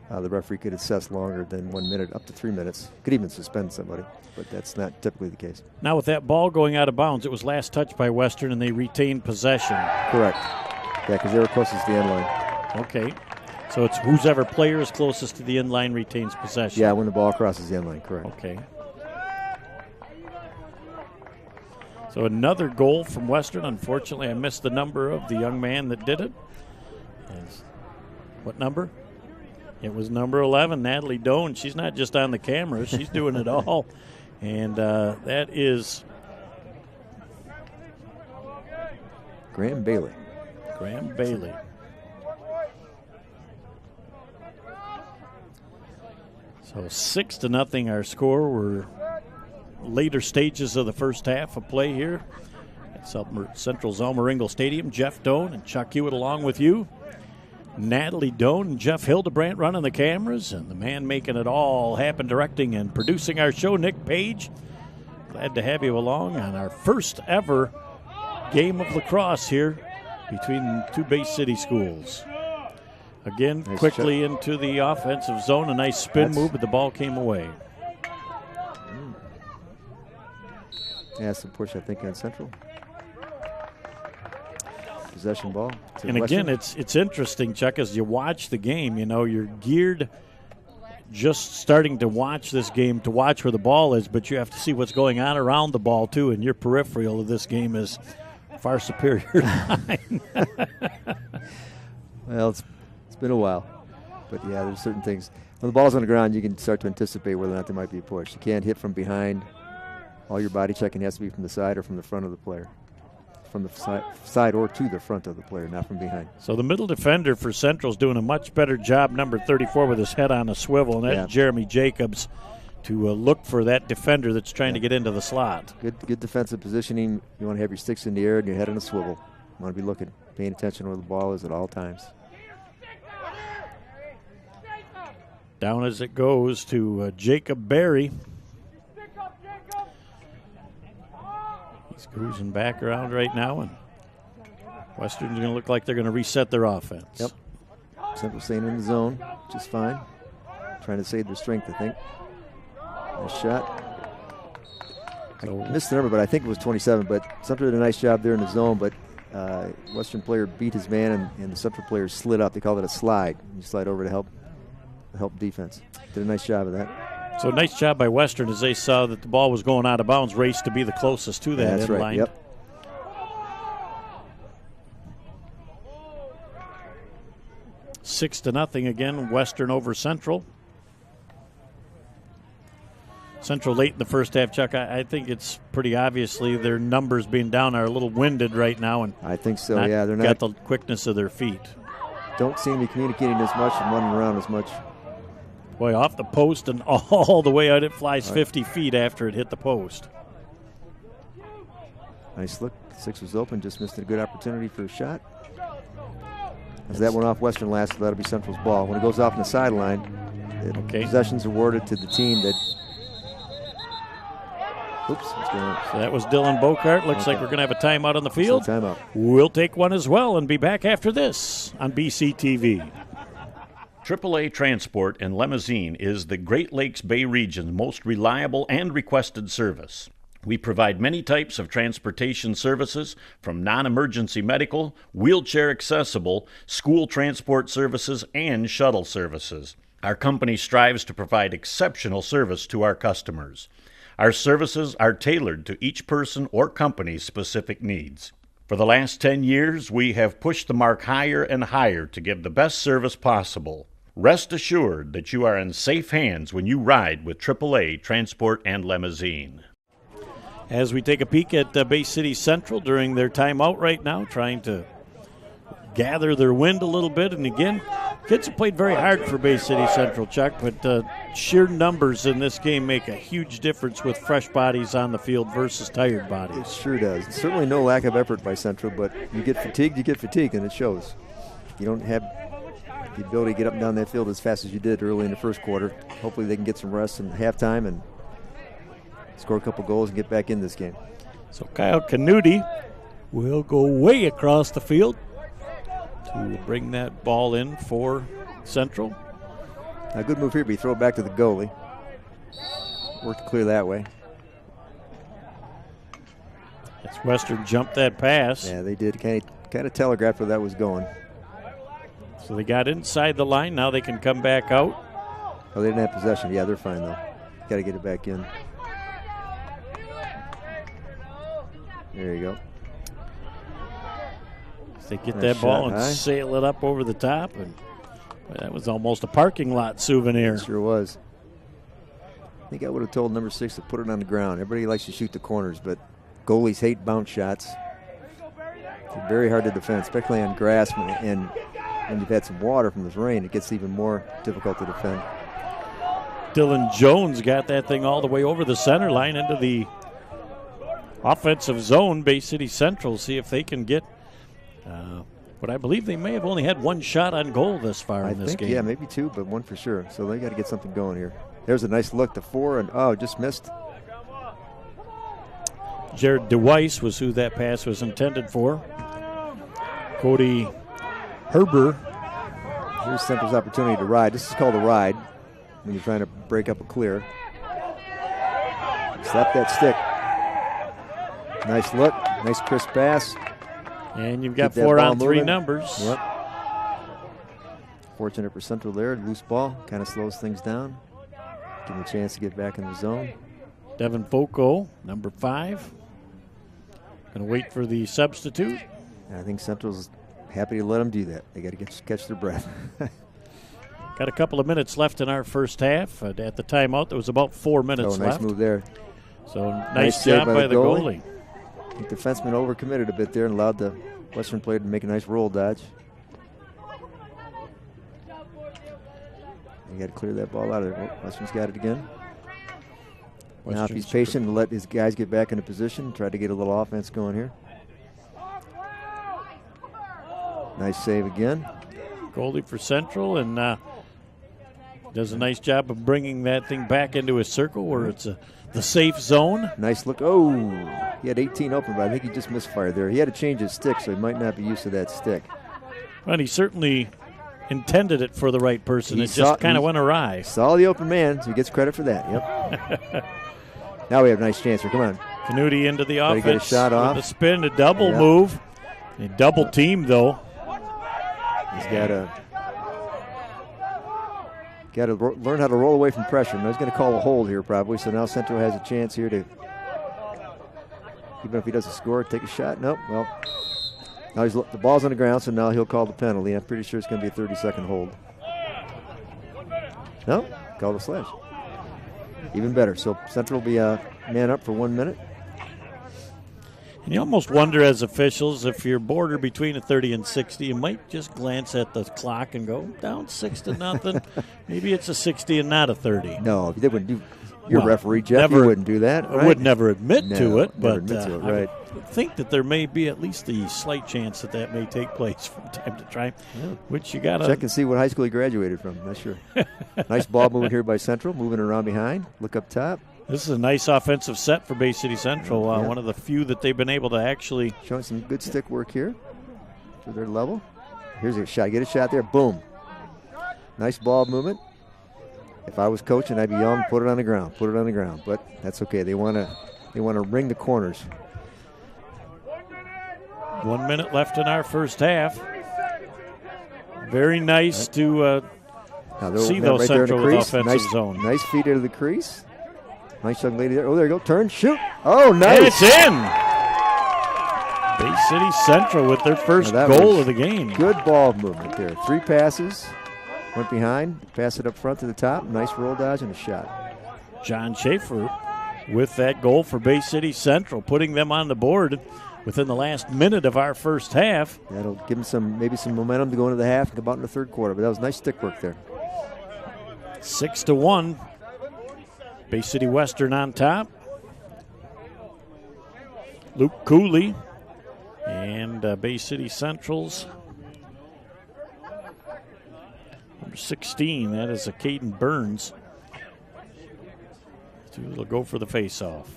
the referee could assess longer than 1 minute, up to 3 minutes. Could even suspend somebody, but that's not typically the case. Now with that ball going out of bounds, it was last touched by Western, and they retained possession. Correct. Yeah, because they were closest to the end line. Okay. So it's whoever player is closest to the end line retains possession. Yeah, when the ball crosses the end line, correct. Okay. So another goal from Western. Unfortunately, I missed the number of the young man that did it. What number? It was number 11, Natalie Doan. She's not just on the camera. She's doing it all. And that is Graham Bailey. Graham Bailey. So 6-0 our score. We're later stages of the first half of play here at Central's Elmer Engel Stadium. Jeff Doan and Chuck Hewitt along with you. Natalie Doan and Jeff Hildebrandt running the cameras, and the man making it all happen, directing and producing our show, Nick Page. Glad to have you along on our first ever game of lacrosse here between two Bay City schools. Again, nice quickly shot into the offensive zone. A nice spin move, but the ball came away. Yeah, some push, I think, on Central. Possession ball. And again, it's interesting, Chuck, as you watch the game, you know, you're geared just starting to watch this game to watch where the ball is, but you have to see what's going on around the ball, too, and your peripheral of this game is far superior to mine. Well, it's been a while, but yeah, there's certain things. When the ball's on the ground, you can start to anticipate whether or not there might be a push. You can't hit from behind. All your body checking has to be from the side or from the front of the player. From the side or to the front of the player, not from behind. So the middle defender for Central's doing a much better job, number 34, with his head on a swivel, and that's Jeremy Jacobs, to look for that defender that's trying to get into the slot. Good defensive positioning. You want to have your sticks in the air and your head on a swivel. You want to be looking, paying attention where the ball is at all times. Down as it goes to Jacob Berry. He's cruising back around right now, and Western's going to look like they're going to reset their offense. Yep. Central staying in the zone, just fine. Trying to save their strength, I think. Nice shot. I missed the number, but I think it was 27. But Central did a nice job there in the zone, but Western player beat his man, and the Central player slid up. They called it a slide. You slide over to help defense. Did a nice job of that. So nice job by Western as they saw that the ball was going out of bounds, raced to be the closest to that end line. Yep. Six to nothing again, Western over Central. Central late in the first half, Chuck. I think it's pretty obviously their numbers being down are a little winded right now, and I think so. Yeah, they're not got the quickness of their feet. Don't seem to be communicating as much and running around as much. Boy, off the post and all the way out, it flies 50 feet after it hit the post. Nice look. Six was open, just missed a good opportunity for a shot. As that went off Western last, that'll be Central's ball. When it goes off on the sideline, possession's awarded to the team that. Oops, what's going on? So that was Dylan Bocart. Looks like we're going to have a timeout on the field. Timeout. We'll take one as well and be back after this on BCTV. AAA Transport and Limousine is the Great Lakes Bay region's most reliable and requested service. We provide many types of transportation services, from non-emergency medical, wheelchair accessible, school transport services, and shuttle services. Our company strives to provide exceptional service to our customers. Our services are tailored to each person or company's specific needs. For the last 10 years, we have pushed the mark higher and higher to give the best service possible. Rest assured that you are in safe hands when you ride with AAA Transport and Limousine. As we take a peek at Bay City Central during their timeout right now, trying to gather their wind a little bit. And again, kids have played very hard for Bay City Central, Chuck, but sheer numbers in this game make a huge difference with fresh bodies on the field versus tired bodies. It sure does. Certainly no lack of effort by Central, but you get fatigued, and it shows. You don't have the ability to get up and down that field as fast as you did early in the first quarter. Hopefully they can get some rest in halftime and score a couple goals and get back in this game. So Kyle Canuti will go way across the field to bring that ball in for Central. A good move here, but you throw it back to the goalie. Worked clear that way. As Western jumped that pass. Yeah, they did. Kind of telegraphed where that was going. So they got inside the line. Now they can come back out. Oh, they didn't have possession. Yeah, they're fine, though. Got to get it back in. There you go. They get Nice that ball shot, and high. sail it up over the top. And boy, that was almost a parking lot souvenir. It sure was. I think I would have told number 6 to put it on the ground. Everybody likes to shoot the corners, but goalies hate bounce shots. They're very hard to defend, especially on grass. And when you've had some water from this rain, it gets even more difficult to defend. Dylan Jones got that thing all the way over the center line into the offensive zone. Bay City Central, see if they can get what I believe they may have only had one shot on goal this far in this game. Yeah, maybe 2, but 1 for sure. So they got to get something going here. There's a nice look to 4, and just missed. Jared DeWeiss was who that pass was intended for. Cody Herber. Here's Central's opportunity to ride. This is called a ride when you're trying to break up a clear. Slap that stick. Nice look. Nice crisp pass. And you've got Keep that 4 ball on 3 moving. numbers. Yep. Fortunate for Central there. Loose ball. Kind of slows things down. Give him a chance to get back in the zone. Devin Foco, number 5. Going to wait for the substitute. And I think Central's happy to let them do that. They got to catch their breath. Got a couple of minutes left in our first half. At the timeout, there was about 4 minutes nice left. move there. So Nice nice save job by by the the goalie. goalie. I think the defenseman overcommitted a bit there and allowed the Western player to make a nice roll dodge. You got to clear that ball out of there. Western's got it again. Now, if he's patient and let his guys get back into position, try to get a little offense going here. Nice save again. Goalie for Central, and does a nice job of bringing that thing back into a circle where it's the safe zone. Nice look. Oh, he had 18 open, but I think he just misfired there. He had to change his stick, so he might not be used to that stick. And he certainly intended it for the right person. It just kind of went awry. Saw the open man, so he gets credit for that. Yep. Now we have a nice chance here. Come on. Canuti into the Try to offense. get a shot off. With the spin, a double move. A double team, though. He's got to learn how to roll away from pressure. Now he's going to call a hold here probably, so now Central has a chance here to, even if he doesn't score, take a shot. Nope, well, now the ball's on the ground, so now he'll call the penalty. I'm pretty sure it's going to be a 30-second hold. No, call the slash. Even better. So Central will be man up for 1 minute. And you almost wonder as officials, if you're border between a 30 and 60, you might just glance at the clock and go, down 6-0. Maybe it's a 60 and not a 30. No, they wouldn't do. You're referee, Jeff. You wouldn't do that. I would never admit to it, but admit to it, right. I think that there may be at least the slight chance that may take place from time to time, which you got to check and see what high school he graduated from. Not sure. Nice ball moving here by Central, moving around behind. Look up top. This is a nice offensive set for Bay City Central. One of the few that they've been able to actually. Showing some good stick work here for their level. Here's a shot. Get a shot there. Boom. Nice ball movement. If I was coaching, I'd be yelling, put it on the ground, put it on the ground. But that's okay. They want to ring the corners. 1 minute left in our first half. Very nice to see those right Central with offensive nice zone. Nice feed into the crease. Nice young lady there. Oh, there you go. Turn, shoot. Oh, nice. And it's in. Bay City Central with their first goal of the game. Good ball movement there. 3 passes. Went behind. Pass it up front to the top. Nice roll dodge and a shot. John Schaefer with that goal for Bay City Central, putting them on the board within the last minute of our first half. That'll give them maybe some momentum to go into the half and come out in the third quarter. But that was nice stick work there. 6-1. Bay City Western on top. Luke Cooley and Bay City Central's number 16. That is a Caden Burns. It'll go for the faceoff.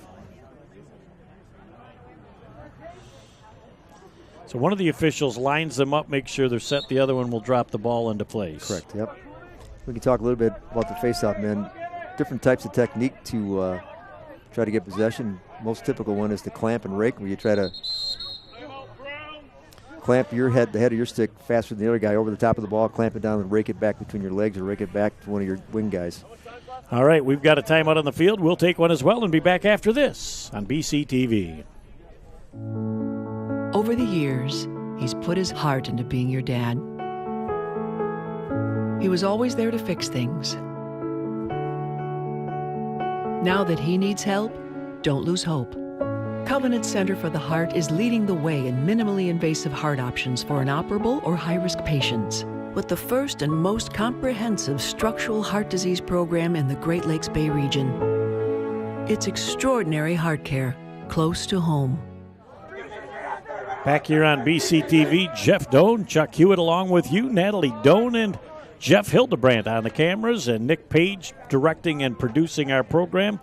So one of the officials lines them up, makes sure they're set. The other one will drop the ball into place. Correct, yep. We can talk a little bit about the face-off, man. Different types of technique to try to get possession. Most typical one is the clamp and rake, where you try to clamp the head of your stick faster than the other guy over the top of the ball, clamp it down and rake it back between your legs or rake it back to one of your wing guys. All right, we've got a timeout on the field. We'll take one as well and be back after this on BCTV. Over the years, he's put his heart into being your dad. He was always there to fix things. Now that he needs help, don't lose hope. Covenant Center for the Heart is leading the way in minimally invasive heart options for inoperable or high-risk patients, with the first and most comprehensive structural heart disease program in the Great Lakes Bay region. It's extraordinary heart care, close to home. Back here on BCTV, Jeff Doan, Chuck Hewitt along with you, Natalie Doan and Jeff Hildebrandt on the cameras, and Nick Page directing and producing our program.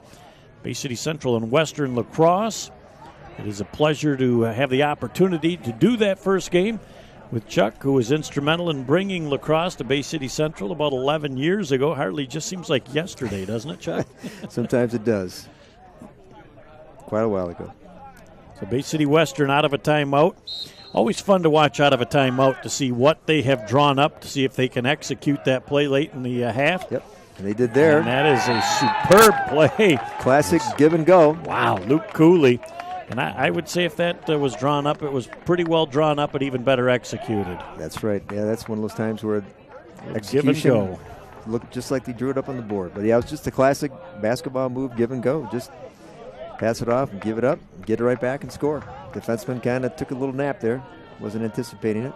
Bay City Central and Western Lacrosse. It is a pleasure to have the opportunity to do that first game with Chuck, who was instrumental in bringing lacrosse to Bay City Central about 11 years ago. Hardly just seems like yesterday, doesn't it, Chuck? Sometimes it does. Quite a while ago. So Bay City Western out of a timeout. Always fun to watch out of a timeout to see what they have drawn up, to see if they can execute that play late in the half. Yep, and they did there. And that is a superb play. Classic give and go. Wow, Luke Cooley. And I would say if that was drawn up, it was pretty well drawn up and even better executed. That's right. Yeah, that's one of those times where execution give and go looked just like they drew it up on the board. But yeah, it was just a classic basketball move, give and go. Just pass it off and give it up, get it right back and score. Defenseman kind of took a little nap there. Wasn't anticipating it.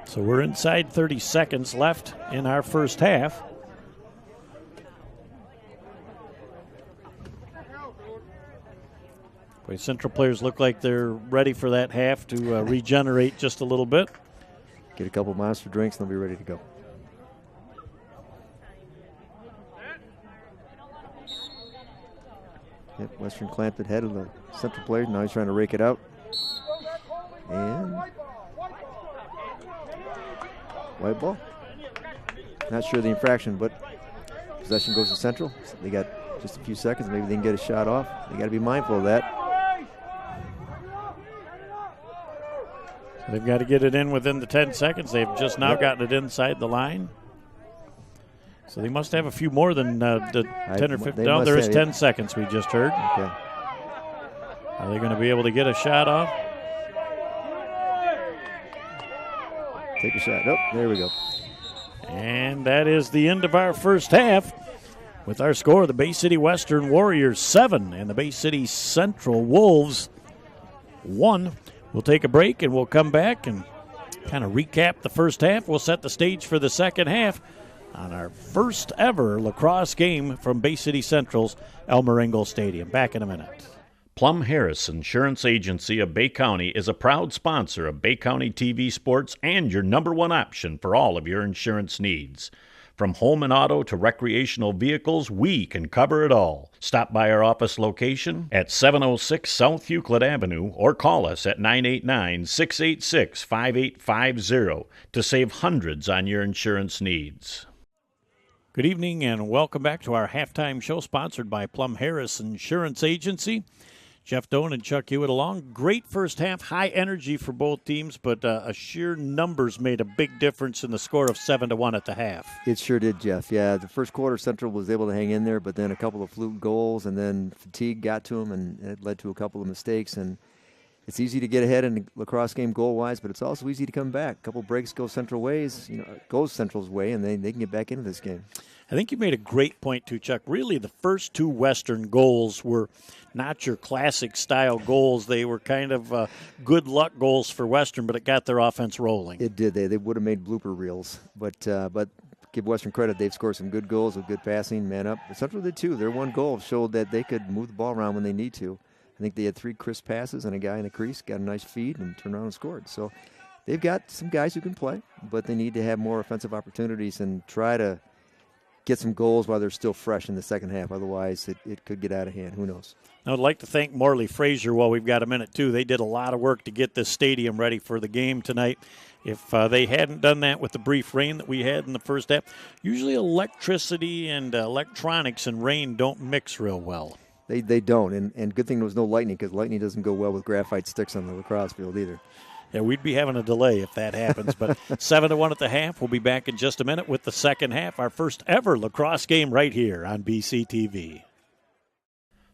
So we're inside 30 seconds left in our first half. Boy, Central players look like they're ready for that half to regenerate just a little bit. Get a couple monster drinks and they'll be ready to go. Yep, Western clamped it head of the Central player. Now he's trying to rake it out. And white ball. Not sure the infraction, but possession goes to Central. So they got just a few seconds. Maybe they can get a shot off. They got to be mindful of that. So they've got to get it in within the 10 seconds. They've just now gotten it inside the line. So they must have a few more than the 10 or 15. No, there is 10 seconds we just heard. Okay. Are they going to be able to get a shot off? Take a shot. Oh, there we go. And that is the end of our first half. With our score, the Bay City Western Warriors 7 and the Bay City Central Wolves 1. We'll take a break and we'll come back and kind of recap the first half. We'll set the stage for the second half on our first ever lacrosse game from Bay City Central's Elmer Engel Stadium. Back in a minute. Plum Harris Insurance Agency of Bay County is a proud sponsor of Bay County TV sports and your number one option for all of your insurance needs. From home and auto to recreational vehicles, we can cover it all. Stop by our office location at 706 South Euclid Avenue or call us at 989-686-5850 to save hundreds on your insurance needs. Good evening and welcome back to our halftime show sponsored by Plum Harris Insurance Agency. Jeff Doan and Chuck Hewitt along. Great first half, high energy for both teams, but sheer numbers made a big difference in the score of 7-1 at the half. It sure did, Jeff. Yeah, the first quarter, Central was able to hang in there, but then a couple of fluke goals, and then fatigue got to them, and it led to a couple of mistakes. And it's easy to get ahead in the lacrosse game goal-wise, but it's also easy to come back. A couple breaks go Central ways, goes Central's way, and they can get back into this game. I think you made a great point, too, Chuck. Really, the first two Western goals were not your classic-style goals. They were kind of good luck goals for Western, but it got their offense rolling. It did. They would have made blooper reels. But give Western credit. They've scored some good goals with good passing, man up. But Central did, too. Their one goal showed that they could move the ball around when they need to. I think they had 3 crisp passes and a guy in the crease, got a nice feed, and turned around and scored. So they've got some guys who can play, but they need to have more offensive opportunities and try to get some goals while they're still fresh in the second half. Otherwise, it could get out of hand. Who knows? I would like to thank Morley Fraser while we've got a minute, too. They did a lot of work to get this stadium ready for the game tonight. If they hadn't done that with the brief rain that we had in the first half, usually electricity and electronics and rain don't mix real well. They don't, and good thing there was no lightning, because lightning doesn't go well with graphite sticks on the lacrosse field either. Yeah, we'd be having a delay if that happens. But 7-1 at the half. We'll be back in just a minute with the second half, our first ever lacrosse game right here on BCTV.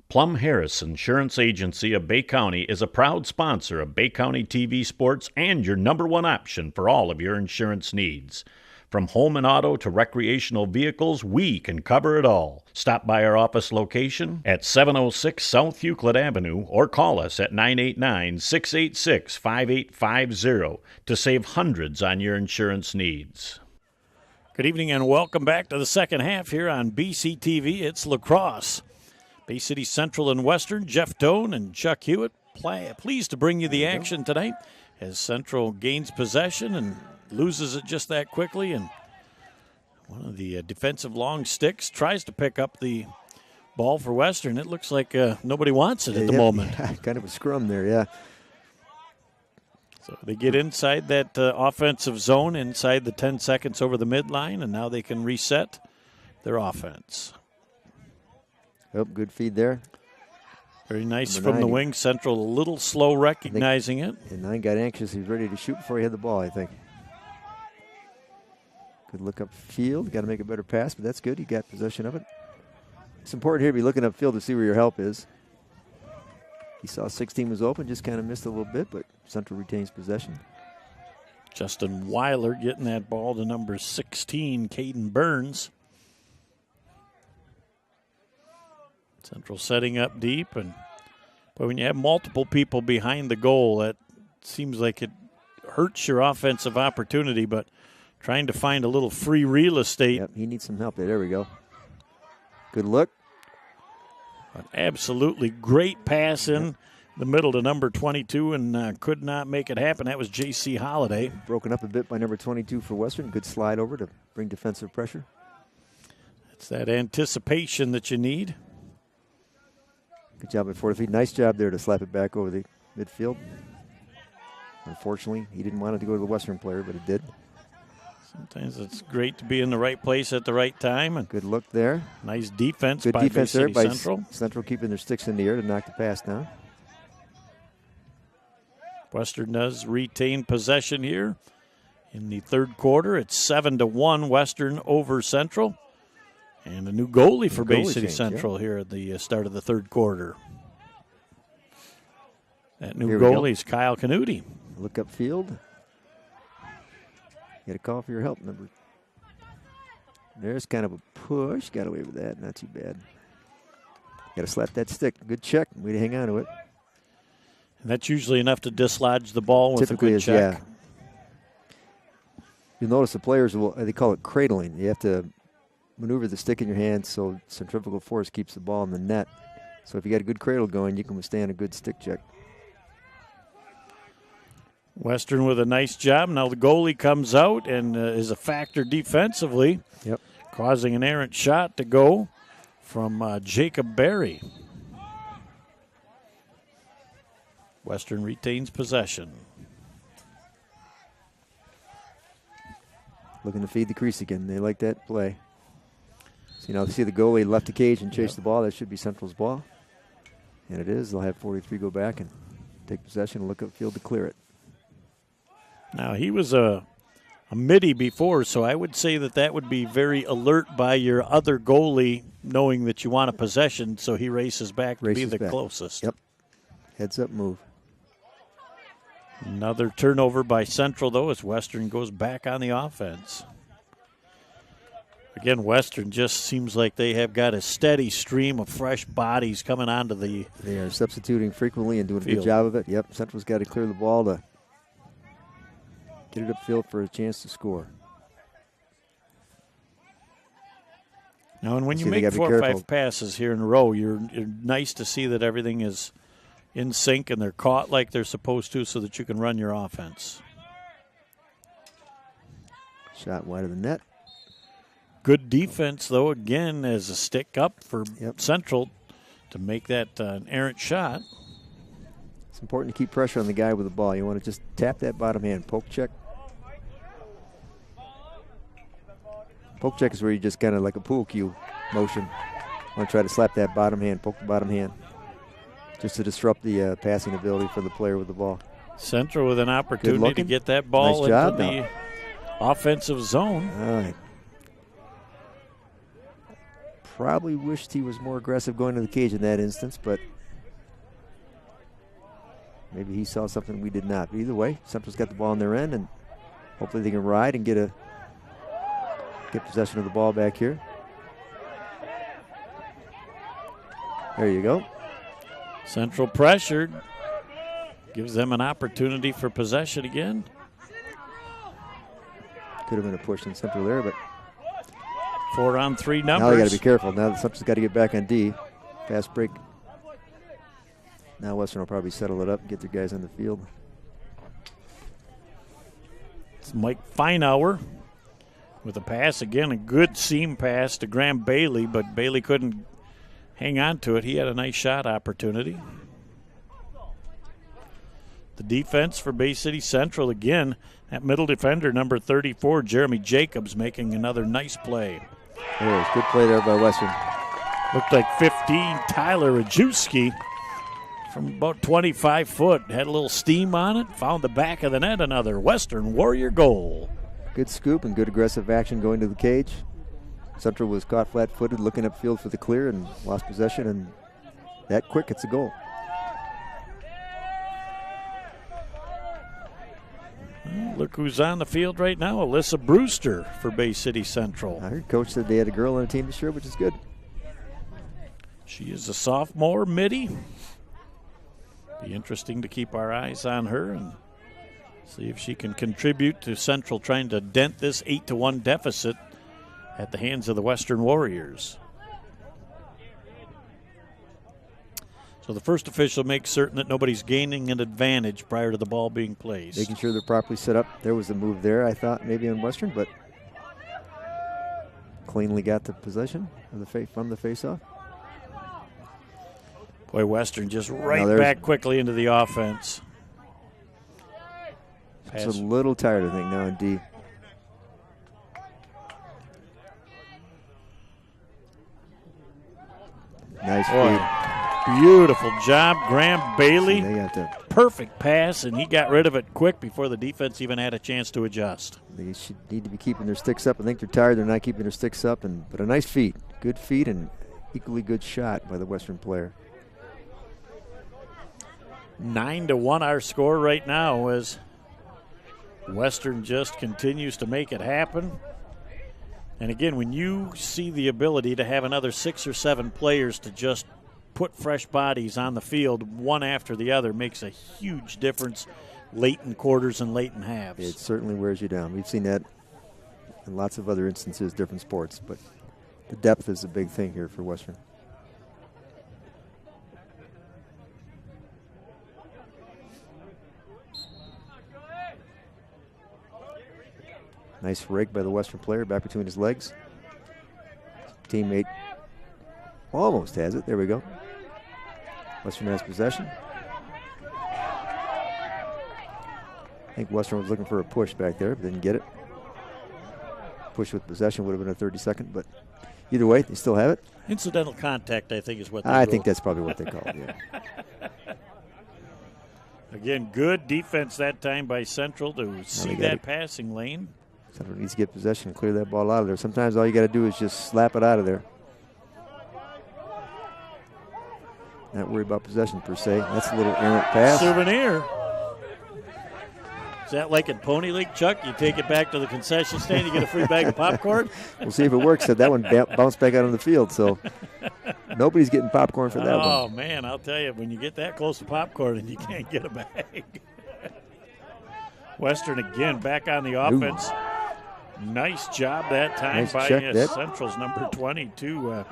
Plum Harris Insurance Agency of Bay County is a proud sponsor of Bay County TV sports and your #1 option for all of your insurance needs. From home and auto to recreational vehicles, we can cover it all. Stop by our office location at 706 South Euclid Avenue or call us at 989-686-5850 to save hundreds on your insurance needs. Good evening and welcome back to the second half here on BCTV. It's Lacrosse. Bay City Central and Western, Jeff Doan and Chuck Hewitt pleased to bring you the action tonight as Central gains possession and loses it just that quickly, and one of the defensive long sticks tries to pick up the ball for Western. It looks like nobody wants it at the moment. Yeah, kind of a scrum there, yeah. So they get inside that offensive zone, inside the 10 seconds over the midline, and now they can reset their offense. Oh, good feed there. Very nice from the wing. Central a little slow recognizing it. And 9 got anxious. He was ready to shoot before he had the ball, I think. Good look upfield. Got to make a better pass, but that's good. He got possession of it. It's important here to be looking upfield to see where your help is. He saw 16 was open, just kind of missed a little bit, but Central retains possession. Justin Weiler getting that ball to number 16, Caden Burns. Central setting up deep, but when you have multiple people behind the goal, that seems like it hurts your offensive opportunity, but trying to find a little free real estate. Yep, he needs some help there. There we go. Good look. An absolutely great pass in the middle to number 22 and could not make it happen. That was J.C. Holiday. Broken up a bit by number 22 for Western. Good slide over to bring defensive pressure. It's that anticipation that you need. Good job at 4 feet. Nice job there to slap it back over the midfield. Unfortunately, he didn't want it to go to the Western player, but it did. Sometimes it's great to be in the right place at the right time. And good look there. Nice defense by Bay City by Central. Central keeping their sticks in the air to knock the pass down. Western does retain possession here in the third quarter. It's 7-1 Western over Central. And a new goalie for Bay City Central here at the start of the third quarter. That new goalie is Kyle Canuti. Look upfield. Get a call for your help, number. There's kind of a push. Got away with that. Not too bad. Got to slap that stick. Good check. Way to hang on to it. And that's usually enough to dislodge the ball with Typically a good check. Yeah. You'll notice the players will, they call it cradling. You have to maneuver the stick in your hand so centrifugal force keeps the ball in the net. So if you got a good cradle going, you can withstand a good stick check. Western with a nice job. Now the goalie comes out and is a factor defensively, causing an errant shot to go from Jacob Berry. Western retains possession. Looking to feed the crease again. They like that play. So, you see the goalie left the cage and chase the ball. That should be Central's ball. And it is. They'll have 43 go back and take possession and look upfield to clear it. Now, he was a midi before, so I would say that would be very alert by your other goalie, knowing that you want a possession, so he races back to be the closest. Yep. Heads up move. Another turnover by Central, though, as Western goes back on the offense. Again, Western just seems like they have got a steady stream of fresh bodies coming onto the They are substituting frequently and doing field. a good job of it. Yep, Central's got to clear the ball to get it upfield for a chance to score. Now, and when you make 4 or 5 passes here in a row, you're nice to see that everything is in sync and they're caught like they're supposed to so that you can run your offense. Shot wide of the net. Good defense, though, again, as a stick up for Central to make that an errant shot. It's important to keep pressure on the guy with the ball. You want to just tap that bottom hand, poke check. Poke check is where you just kind of like a pool cue motion. Want to try to slap that bottom hand, poke the bottom hand, just to disrupt the passing ability for the player with the ball. Central with an opportunity to get that ball into the offensive zone. All right. Probably wished he was more aggressive going to the cage in that instance, but maybe he saw something we did not. But either way, Central's got the ball on their end, and hopefully they can ride and get possession of the ball back here. There you go. Central pressured. Gives them an opportunity for possession again. Could have been a push in Central there, but 4-on-3 numbers. Now they got to be careful. Now Central's got to get back on D. Fast break. Now Western will probably settle it up and get their guys on the field. It's Mike Feinauer with a pass again, a good seam pass to Graham Bailey, but Bailey couldn't hang on to it. He had a nice shot opportunity. The defense for Bay City Central again. That middle defender, number 34, Jeremy Jacobs, making another nice play. There's good play there by Western. Looked like 15, Tyler Rajewski from about 25 foot. Had a little steam on it, found the back of the net, another Western Warrior goal. Good scoop and good aggressive action going to the cage. Central was caught flat-footed, looking upfield for the clear and lost possession, and that quick, it's a goal. Look who's on the field right now, Alyssa Brewster for Bay City Central. I heard Coach said they had a girl on the team this year, which is good. She is a sophomore, midi. Be interesting to keep our eyes on her and see if she can contribute to Central trying to dent this 8-1 deficit at the hands of the Western Warriors. So the first official makes certain that nobody's gaining an advantage prior to the ball being placed. Making sure they're properly set up. There was a move there, I thought, maybe on Western, but cleanly got the possession of from the face-off. Boy, Western just back quickly into the offense. It's a little tired, I think, now in D. Nice feed. Beautiful job, Graham Bailey. They got the perfect pass, and he got rid of it quick before the defense even had a chance to adjust. They should need to be keeping their sticks up. I think they're tired. They're not keeping their sticks up, but a nice feed. Good feed and equally good shot by the Western player. 9-1 our score right now as Western just continues to make it happen. And again, when you see the ability to have another 6 or 7 players to just put fresh bodies on the field one after the other, makes a huge difference late in quarters and late in halves. It certainly wears you down. We've seen that in lots of other instances, different sports, but the depth is a big thing here for Western. Nice rake by the Western player back between his legs. Teammate almost has it. There we go. Western has possession. I think Western was looking for a push back there, but didn't get it. Push with possession would have been a 30-second, but either way, they still have it. Incidental contact, I think, is what they I think that's probably what they call it, yeah. Again, good defense that time by Central to see that passing lane. Central needs to get possession and clear that ball out of there. Sometimes all you got to do is just slap it out of there. Not worry about possession per se. That's a little errant pass. Souvenir. Is that like in Pony League, Chuck? You take it back to the concession stand, you get a free bag of popcorn? We'll see if it works. That one bounced back out on the field, so nobody's getting popcorn for that one. Oh, man, I'll tell you, when you get that close to popcorn and you can't get a bag. Western again back on the offense. Ooh. Nice job that time by Central's number 22,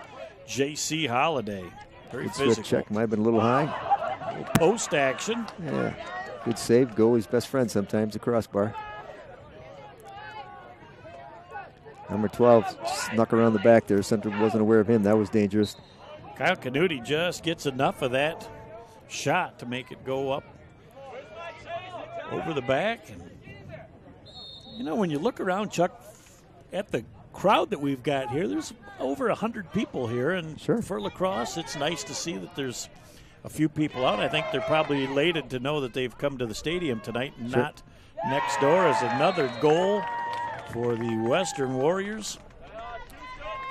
J.C. Holiday. Very physical. Check might have been a little high. A little post action. Yeah. Good save. Goalie's best friend sometimes, the crossbar. Number 12 snuck around the back there. Central wasn't aware of him. That was dangerous. Kyle Canuti just gets enough of that shot to make it go up over the back. And, you know, when you look around, Chuck, at the crowd that we've got here, there's over 100 people here. And sure, for Lacrosse, it's nice to see that there's a few people out. I think they're probably elated to know that they've come to the stadium tonight and sure. not next door. As another goal for the Western Warriors.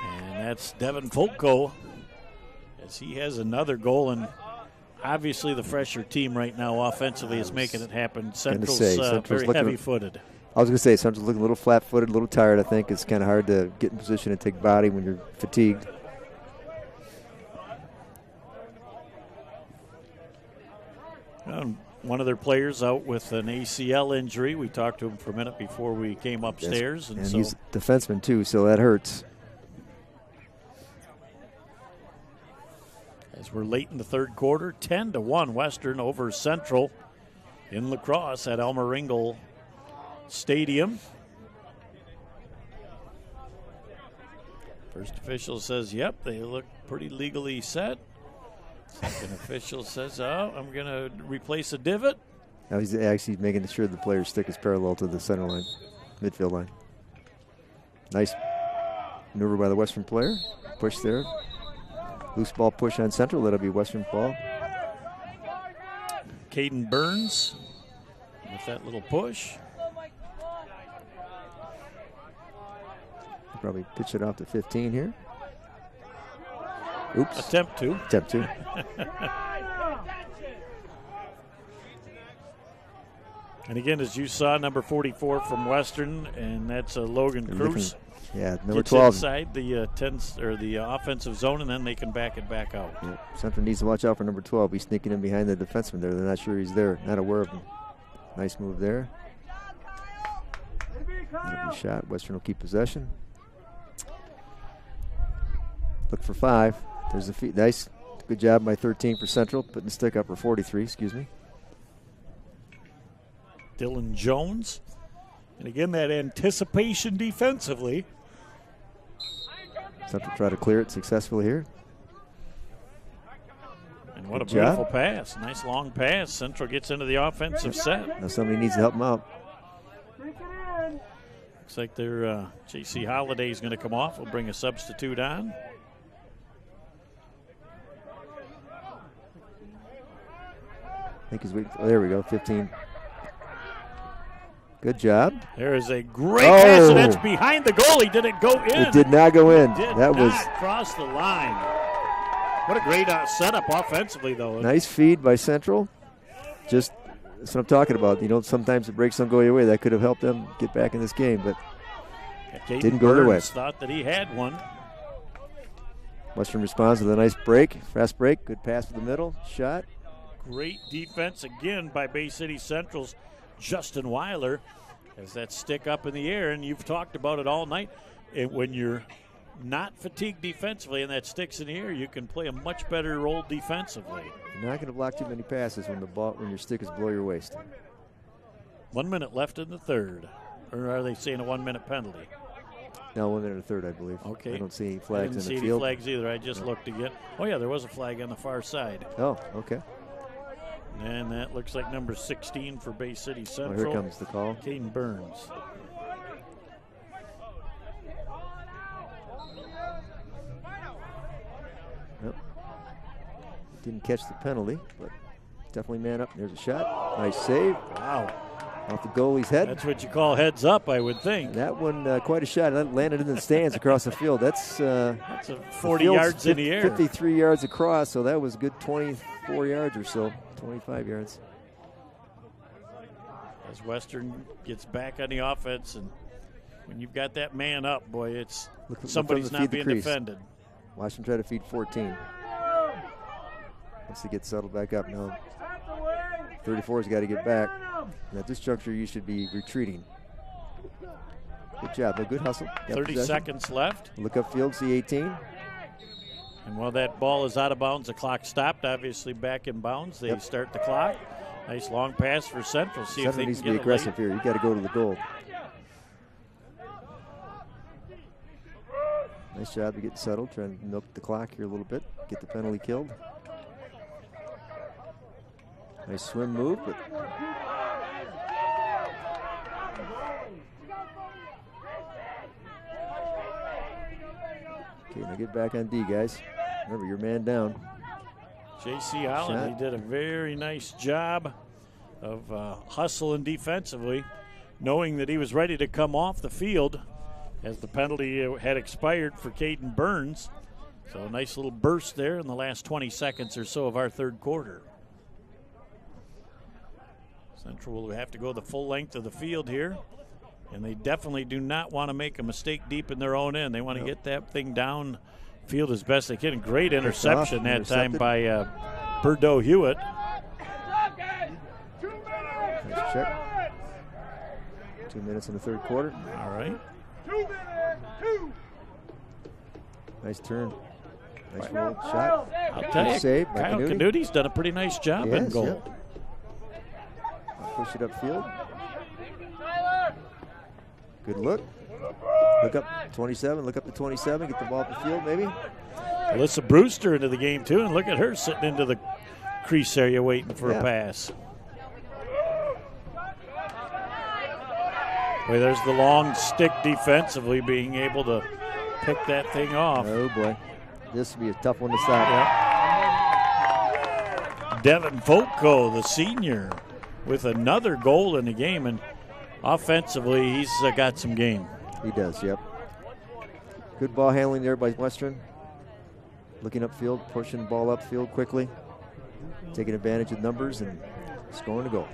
And that's Devin Folko, as he has another goal. And obviously the fresher team right now offensively is making it happen. Central's very heavy-footed. I was going to say, Central's looking a little flat-footed, a little tired, I think. It's kind of hard to get in position and take body when you're fatigued. One of their players out with an ACL injury. We talked to him for a minute before we came upstairs. Yes. And so he's a defenseman, too, so that hurts. As we're late in the third quarter, 10-1 Western over Central in Lacrosse at Elmer Ringel Stadium. First official says, yep, they look pretty legally set. Second official says, oh, I'm going to replace a divot. Now he's actually making sure the player's stick is parallel to the center line, midfield line. Nice maneuver by the Western player. Push there. Loose ball push on Central. That'll be Western ball. Caden Burns with that little push. Probably pitch it off to 15 here. Oops. Attempt to. And again, as you saw, number 44 from Western, and that's Logan Cruz. Yeah, number 12. Gets inside the offensive zone, and then they can back it back out. Yeah. Central needs to watch out for number 12. He's sneaking in behind the defenseman there. They're not sure he's there, not aware of him. Nice move there. Shot. Western will keep possession. Look for 5. There's the feet. Nice. Good job by 13 for Central. Putting the stick up, or 43, excuse me. Dylan Jones. And again, that anticipation defensively. Central try to clear it successfully here. And what a beautiful pass. Nice long pass. Central gets into the offensive set. Now somebody needs to help them out. Looks like their J.C. Holiday is going to come off. We'll bring a substitute on. I think he's waiting. Oh, there we go, 15. Good job. There is a great pass, and that's behind the goalie. Did it go in? It did not go in. That was cross the line. What a great setup offensively, though. Nice feed by Central. Just that's what I'm talking about. You know, sometimes the breaks don't go your way. That could have helped them get back in this game, but didn't go their way. Thought that he had one. Western responds with a nice break, fast break. Good pass to the middle, shot. Great defense again by Bay City Central's Justin Weiler as that stick up in the air, and you've talked about it all night. When you're not fatigued defensively and that stick's in the air, you can play a much better role defensively. You're not going to block too many passes when your stick is below your waist. 1 minute left in the third. Or are they saying a 1 minute penalty? No, 1 minute and a third, I believe. Okay. I don't see any flags in the field. I didn't see any flags either. I just looked again. Oh, yeah, there was a flag on the far side. Oh, okay. And that looks like number 16 for Bay City Central. Well, here comes the call. Caden Burns. Yep. Didn't catch the penalty, but definitely man up. There's a shot. Nice save. Wow. Off the goalie's head. That's what you call heads up, I would think. That one, quite a shot. That landed in the stands across the field. That's a 40 yards in the air. 53 yards across, so that was a good 24 yards or so. 25 yards. As Western gets back on the offense, and when you've got that man up, boy, somebody's not being defended. Watch him try to feed 14. Once he gets settled back up now. 34's got to get back. And at this juncture, you should be retreating. Good job. No, good hustle. 30 seconds left. Look upfield, see 18. And while that ball is out of bounds, the clock stopped. Obviously back in bounds. They start the clock. Nice long pass for Central. See if they needs can to be get aggressive here. You got to go to the goal. Nice job to get settled, trying to milk the clock here a little bit, get the penalty killed. Nice swim move, but okay, now get back on D, guys. Remember, your man down. J.C. Holiday did a very nice job of hustling defensively, knowing that he was ready to come off the field as the penalty had expired for Caden Burns. So a nice little burst there in the last 20 seconds or so of our third quarter. Central will have to go the full length of the field here, and they definitely do not want to make a mistake deep in their own end. They want to get that thing down field as best they can. Great interception that time by Bordeaux Hewitt. Nice check. 2 minutes in the third quarter. All right. Nice turn. Nice roll shot. I'll tell you, save by Kyle Canuti. Canuti's done a pretty nice job in goal. Yep. Push it upfield. Good look. Look up 27. Look up to 27. Get the ball up the field, maybe. Alyssa Brewster into the game, too, and look at her sitting into the crease area waiting for a pass. Boy, there's the long stick defensively, being able to pick that thing off. Oh, boy. This would be a tough one to stop. Yep. Devin Folko, the senior, with another goal in the game, and offensively, he's got some game. He does, yep. Good ball handling there by Western. Looking upfield, pushing the ball upfield quickly, taking advantage of numbers and scoring a goal.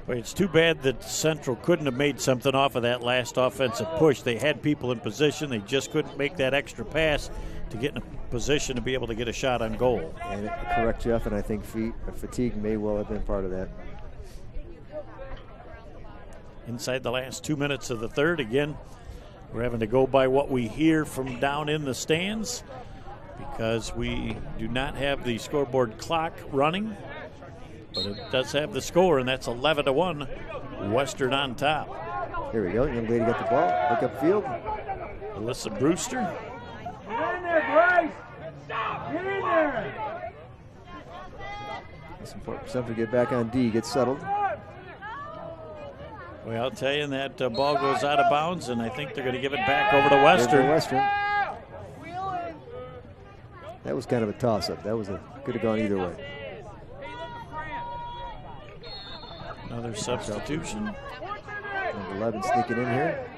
Boy, it's too bad that Central couldn't have made something off of that last offensive push. They had people in position. They just couldn't make that extra pass to get in a position to be able to get a shot on goal. And correct, Jeff, and I think fatigue may well have been part of that. Inside the last 2 minutes of the third, again, we're having to go by what we hear from down in the stands because we do not have the scoreboard clock running, but it does have the score, and that's 11-1, Western on top. Here we go. Young lady got the ball. Look upfield. Alyssa Brewster. Get in there, Bryce! Get in there! It's important for Central to get back on D, get settled. Well, I'll tell you, that ball goes out of bounds, and I think they're going to give it back over to Western. That was kind of a toss-up. That could have gone either way. Another substitution. Number 11 sneaking in here.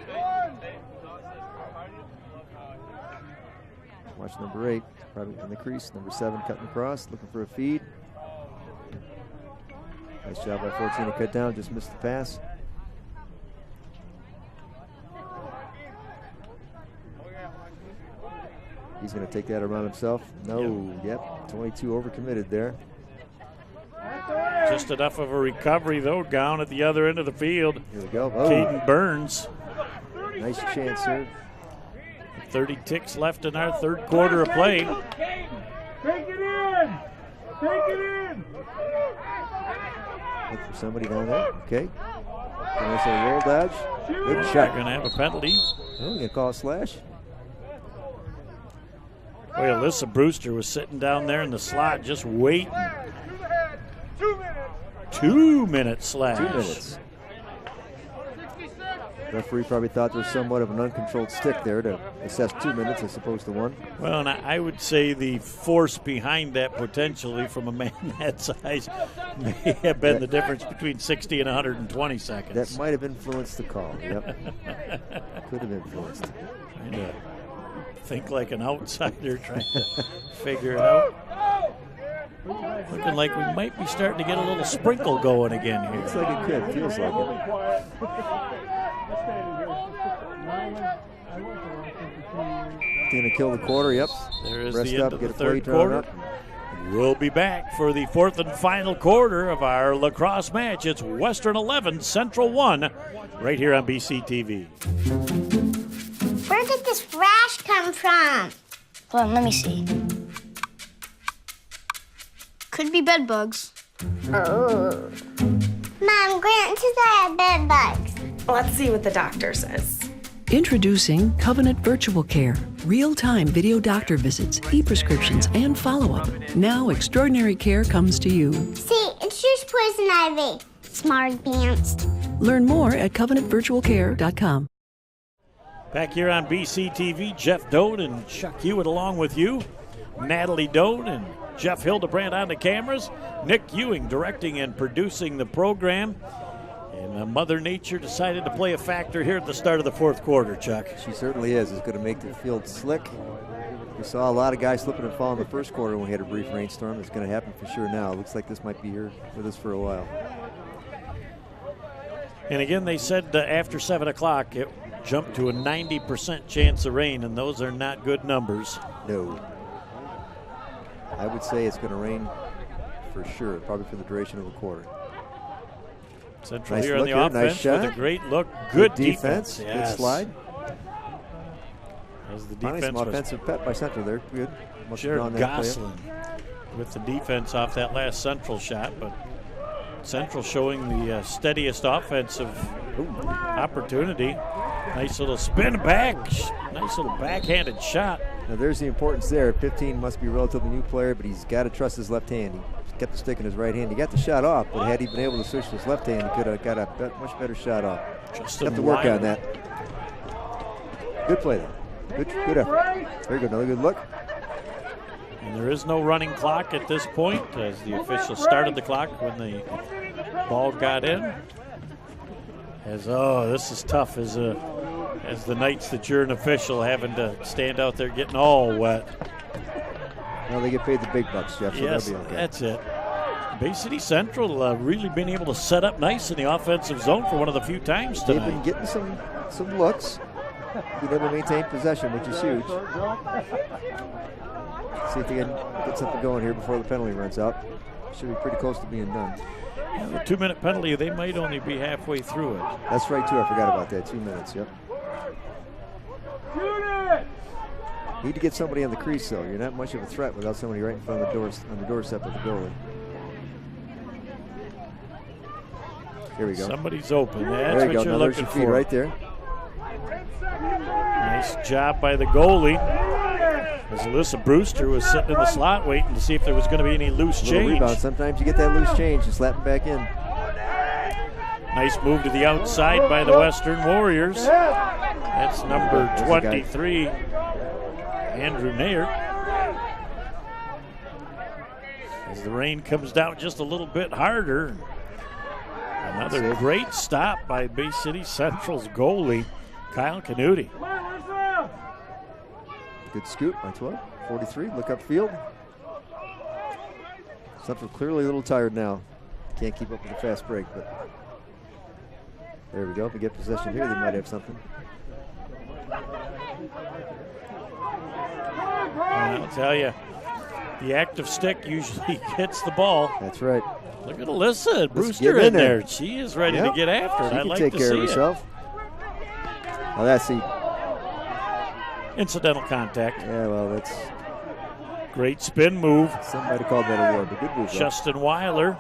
Watch number 8, probably in the crease. Number 7 cutting across, looking for a feed. Nice job by 14 to cut down, just missed the pass. He's going to take that around himself. No, yep, 22 overcommitted there. Just enough of a recovery, though, down at the other end of the field. Here we go. Oh. Caden Burns. Nice chance here. 30 ticks left in our third quarter of play. Take it in! Take it in! Look for somebody down there. Okay. Nice little roll dodge. Good shot. They're going to have a penalty. Oh, going to call a slash. Boy, Alyssa Brewster was sitting down there in the slot just waiting. 2 minutes. 2 minute slash. 2 minutes. Referee probably thought there was somewhat of an uncontrolled stick there to assess 2 minutes as opposed to 1. Well, and I would say the force behind that potentially from a man that size may have been the difference between 60 and 120 seconds. That might have influenced the call, yep. Could have influenced. Trying to think like an outsider trying to figure it out. Looking like we might be starting to get a little sprinkle going again here. Looks like it could. Feels like it. Going to kill the quarter, yep. There is Rest the end up, of get the a play third drawn quarter. up. We'll be back for the fourth and final quarter of our lacrosse match. It's Western 11, Central 1, right here on BCTV. Where did this rash come from? Hold on, let me see. Could be bed bugs. Oh. Mom, Grant says I have bed bugs. Let's see what the doctor says. Introducing Covenant Virtual Care. Real-time video doctor visits, e-prescriptions, and follow-up. Now extraordinary care comes to you. See, it's just poison ivy. Smart advanced. Learn more at covenantvirtualcare.com. Back here on BCTV, Jeff Doan and Chuck Hewitt along with you. Natalie Doan and Jeff Hildebrand on the cameras. Nick Ewing directing and producing the program. And Mother Nature decided to play a factor here at the start of the fourth quarter, Chuck. She certainly is. It's going to make the field slick. We saw a lot of guys slipping and falling in the first quarter when we had a brief rainstorm. It's going to happen for sure now. It looks like this might be here with us for a while. And again, they said after 7 o'clock it jumped to a 90% chance of rain, and those are not good numbers. No. I would say it's going to rain for sure, probably for the duration of the quarter. Central nice here on the here, offense nice shot. with a great look. Good defense. Yes. Good slide. As the Finally, defense some offensive pep by Central there. Good. Jared Gosselin with the defense off that last Central shot, but Central showing the steadiest offensive opportunity. Nice little spin back. Nice little backhanded shot. Now there's the importance there. 15 must be a relatively new player, but he's got to trust his left hand. He's got the stick in his right hand. He got the shot off, but had he been able to switch to his left hand, he could have got a much better shot off. Have to work on that. Good play though. Good effort. Very good. Another good look. And there is no running clock at this point as the official started the clock when the ball got in. This is tough as the nights that you're an official having to stand out there getting all wet. Well, they get paid the big bucks, Jeff, so yes, that'll be okay. That's it. Bay City Central really been able to set up nice in the offensive zone for one of the few times tonight. They've been getting some looks. Being able to maintain possession, which is huge. See if they can get something going here before the penalty runs out. Should be pretty close to being done. Yeah, the 2-minute penalty, they might only be halfway through it. That's right, too. I forgot about that. 2 minutes, yep. Need to get somebody on the crease, though. You're not much of a threat without somebody right in front of the doors, on the doorstep of the goalie. Here we go. Somebody's open. That's there you what go. you're Now looking there's your feet for. right there. Nice job by the goalie. As Alyssa Brewster was sitting in the slot waiting to see if there was going to be any loose change. Rebound. Sometimes you get that loose change and slap it back in. Nice move to the outside by the Western Warriors. That's number 23, Andrew Nair. As the rain comes down just a little bit harder. Another great stop by Bay City Central's goalie, Kyle Canuti. Good scoop by 12. 43, look upfield. Central clearly a little tired now. Can't keep up with the fast break, but there we go. If we get possession here, they might have something. I'll tell you, the active stick usually gets the ball. That's right. Look at Alyssa Brewster in there. She is ready to get after it. She I can like take to care see of herself. Oh, that's the incidental contact. Yeah, well, that's great spin move. Somebody called that a war, but good move. Justin Weiler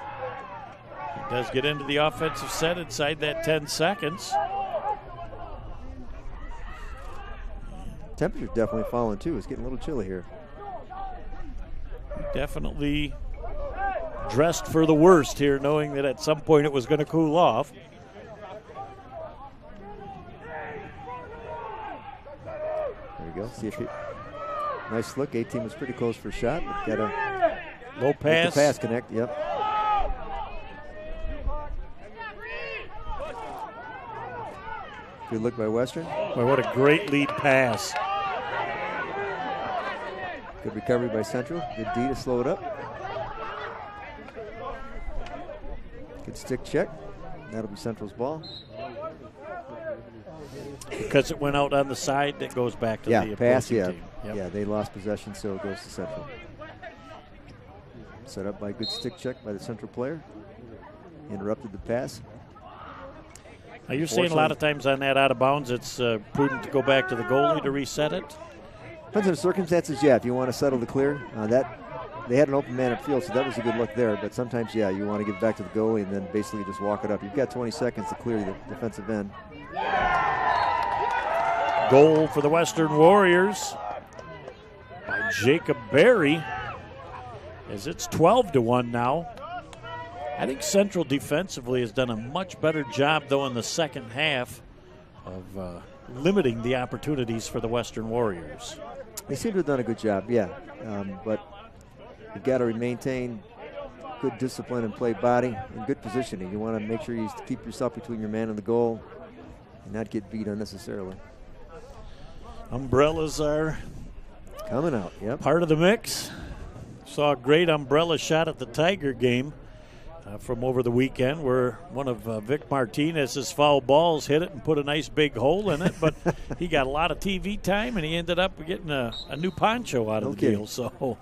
does get into the offensive set inside that 10 seconds. Temperature's definitely falling too. It's getting a little chilly here. Definitely dressed for the worst here, knowing that at some point it was going to cool off. There we go. See if he, nice look. 18 was pretty close for a shot, but got a low pass. The pass connect. Yep. Good look by Western. Boy, what a great lead pass. Good recovery by Central. Good D to slow it up. Good stick check. That'll be Central's ball. Because it went out on the side, that goes back to the pass, opposing team. Yep. Yeah, they lost possession, so it goes to Central. Set up by a good stick check by the Central player. Interrupted the pass. Now you're saying a lot of times on that out of bounds, it's prudent to go back to the goalie to reset it? Depends on the circumstances, yeah. If you want to settle the clear, they had an open man upfield, so that was a good look there. But sometimes, yeah, you want to give it back to the goalie and then basically just walk it up. You've got 20 seconds to clear the defensive end. goal for the Western Warriors by Jacob Berry, as it's 12-1 now. I think Central defensively has done a much better job, though, in the second half of limiting the opportunities for the Western Warriors. They seem to have done a good job, yeah. But you've got to maintain good discipline and play body and good positioning. You want to make sure you keep yourself between your man and the goal and not get beat unnecessarily. Umbrellas are coming out, yep. Part of the mix. Saw a great umbrella shot at the Tiger game from over the weekend, where one of Vic Martinez's foul balls hit it and put a nice big hole in it, but he got a lot of TV time and he ended up getting a new poncho out of the deal. So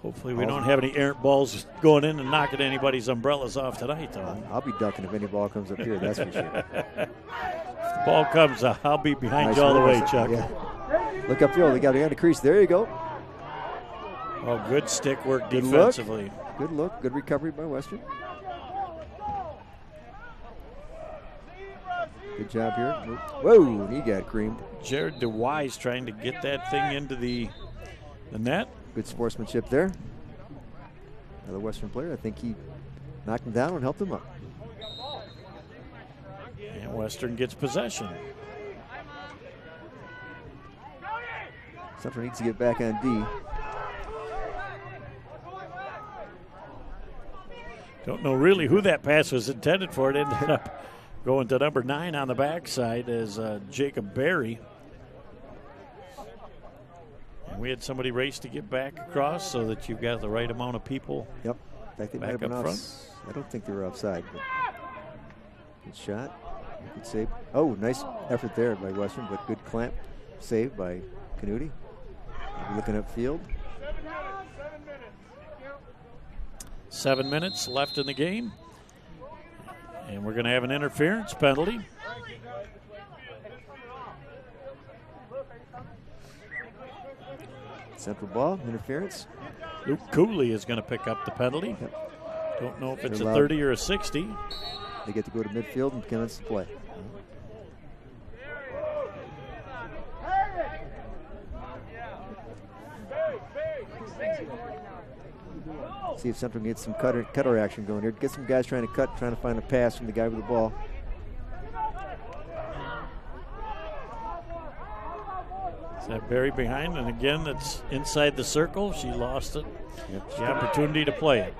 hopefully we don't have any errant balls going in and knocking anybody's umbrellas off tonight, though. I'll be ducking if any ball comes up here, that's for sure. If the ball comes, I'll be behind you all the way, Chuck. Yeah. Look upfield, they got a crease. There you go. Oh, good stick work defensively. Good look, good recovery by Western. Good job here. Whoa, he got creamed. Jared DeWise trying to get that thing into the net. Good sportsmanship there. Another Western player, I think he knocked him down and helped him up. And Western gets possession. Central needs to get back on D. Don't know really who that pass was intended for. It ended up going to number 9 on the backside as Jacob Berry. And we had somebody race to get back across so that you've got the right amount of people. Yep. In fact, they might have been front. I don't think they were offside. But good shot. Good save. Oh, nice effort there by Western, but good clamp save by Canuti. Looking upfield. 7 minutes left in the game. And we're going to have an interference penalty. Central ball, interference. Luke Cooley is going to pick up the penalty. Yep. Don't know if it's a 30 or a 60. They get to go to midfield and commence the play. See if Central can get some cutter action going here. Get some guys trying to cut, trying to find a pass from the guy with the ball. Is that Barry behind? And again, it's inside the circle. She lost it. Yep. The opportunity to play it.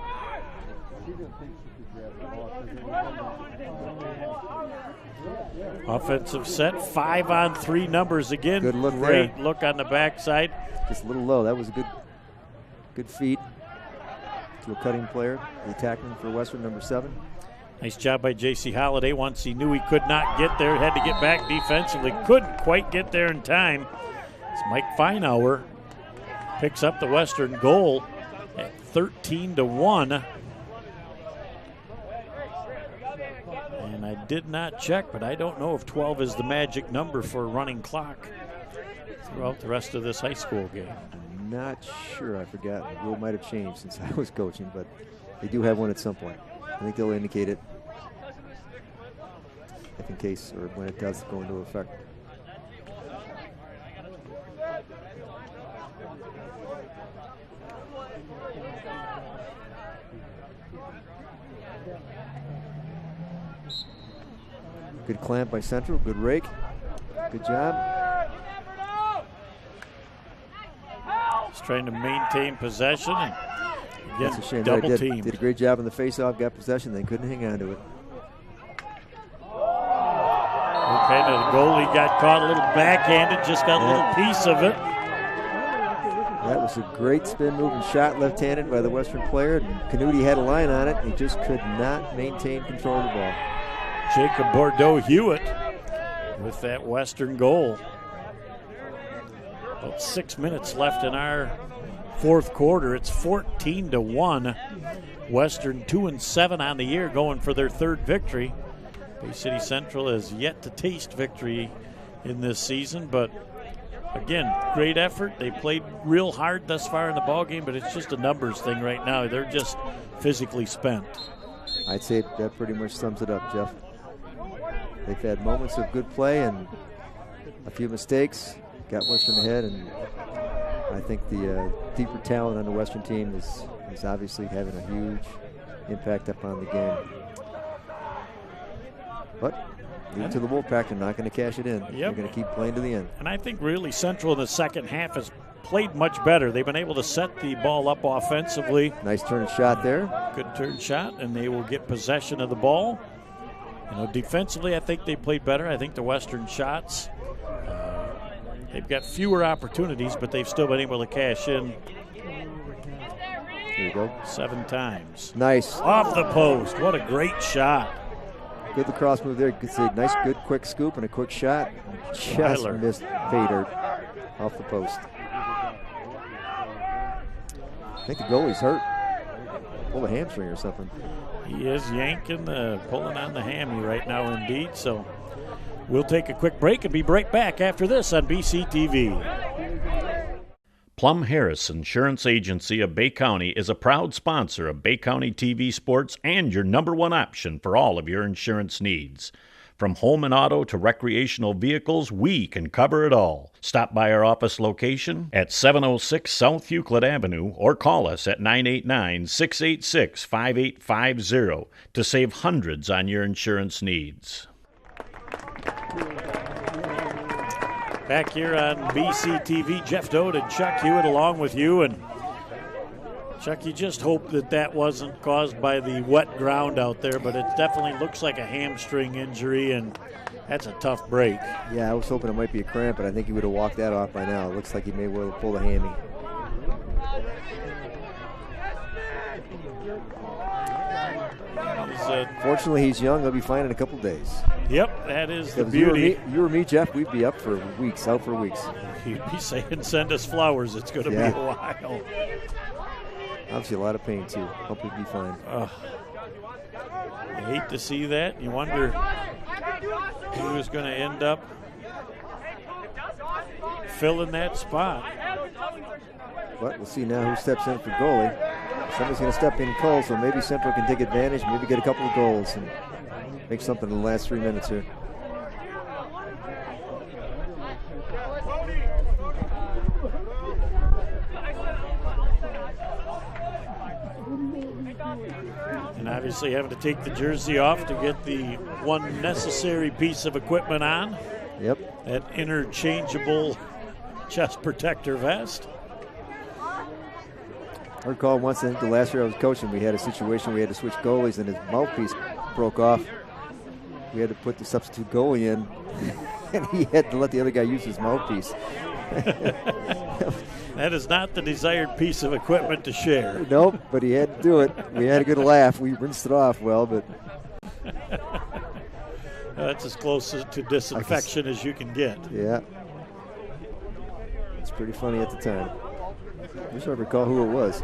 Offensive set, 5-on-3 numbers again. Good look Great there. Look on the backside. Just a little low. That was a good feed to a cutting player, the attackman for Western, number 7. Nice job by J.C. Holliday. Once he knew he could not get there, had to get back defensively. Couldn't quite get there in time. It's Mike Feinauer picks up the Western goal at 13-1. And I did not check, but I don't know if 12 is the magic number for a running clock throughout the rest of this high school game. Not sure. I forgot. The rule might have changed since I was coaching, but they do have one at some point. I think they'll indicate it if in case or when it does go into effect. Good clamp by Central. Good rake. Good job. Just trying to maintain possession. And again, that's a shame. Double Did teamed. a great job in the face-off. Got possession. They couldn't hang on to it. Okay, the goalie got caught a little backhanded. Just got a little piece of it. That was a great spin move and shot left-handed by the Western player. Canuti had a line on it. He just could not maintain control of the ball. Jacob Bordeaux-Hewitt with that Western goal. About 6 minutes left in our fourth quarter. It's 14-1. Western 2-7 on the year, going for their third victory. Bay City Central has yet to taste victory in this season, but again, great effort. They played real hard thus far in the ballgame, but it's just a numbers thing right now. They're just physically spent. I'd say that pretty much sums it up, Jeff. They've had moments of good play and a few mistakes, got Western ahead, and I think the deeper talent on the Western team is obviously having a huge impact upon the game. But leave it to the Wolfpack. They're not going to cash it in. Yep. They're going to keep playing to the end. And I think really Central in the second half has played much better. They've been able to set the ball up offensively. Nice turn shot there. Good turn shot, and they will get possession of the ball. You know, defensively, I think they played better. I think the Western shots, they've got fewer opportunities, but they've still been able to cash in. Here you go. 7 times. Nice. Off the post. What a great shot. Good lacrosse move there. You could see a nice, good, quick scoop and a quick shot. Just Tyler missed Fader off the post. I think the goalie's hurt. Pulled a hamstring or something. He is yanking, pulling on the hammy right now indeed. So we'll take a quick break and be right back after this on BCTV. Plum Harris Insurance Agency of Bay County is a proud sponsor of Bay County TV sports and your #1 option for all of your insurance needs. From home and auto to recreational vehicles, we can cover it all. Stop by our office location at 706 South Euclid Avenue or call us at 989-686-5850 to save hundreds on your insurance needs. Back here on BCTV, Jeff Doe and Chuck Hewitt along with you. And Chuck, you just hope that wasn't caused by the wet ground out there, but it definitely looks like a hamstring injury, and that's a tough break. Yeah, I was hoping it might be a cramp, but I think he would have walked that off by now. It looks like he may well have pulled a hammy. Fortunately, he's young. He'll be fine in a couple days. Yep, that is the beauty. You or me, Jeff, we'd be up for weeks, out for weeks. You'd be saying, send us flowers. It's going to be a while. Obviously, a lot of pain, too. Hope he'd be fine. You hate to see that. You wonder who is going to end up filling that spot. But we'll see now who steps in for goalie. Somebody's going to step in cold, so maybe Central can take advantage, maybe get a couple of goals and make something in the last 3 minutes here. And obviously having to take the jersey off to get the one necessary piece of equipment on. Yep. That interchangeable chest protector vest. I recall once, I think the last year I was coaching, we had a situation we had to switch goalies and his mouthpiece broke off. We had to put the substitute goalie in, and he had to let the other guy use his mouthpiece. That is not the desired piece of equipment to share. Nope, but he had to do it. We had a good laugh. We rinsed it off well, but... That's as close to disinfection as you can get. Yeah. It's pretty funny at the time. I wish I recall who it was.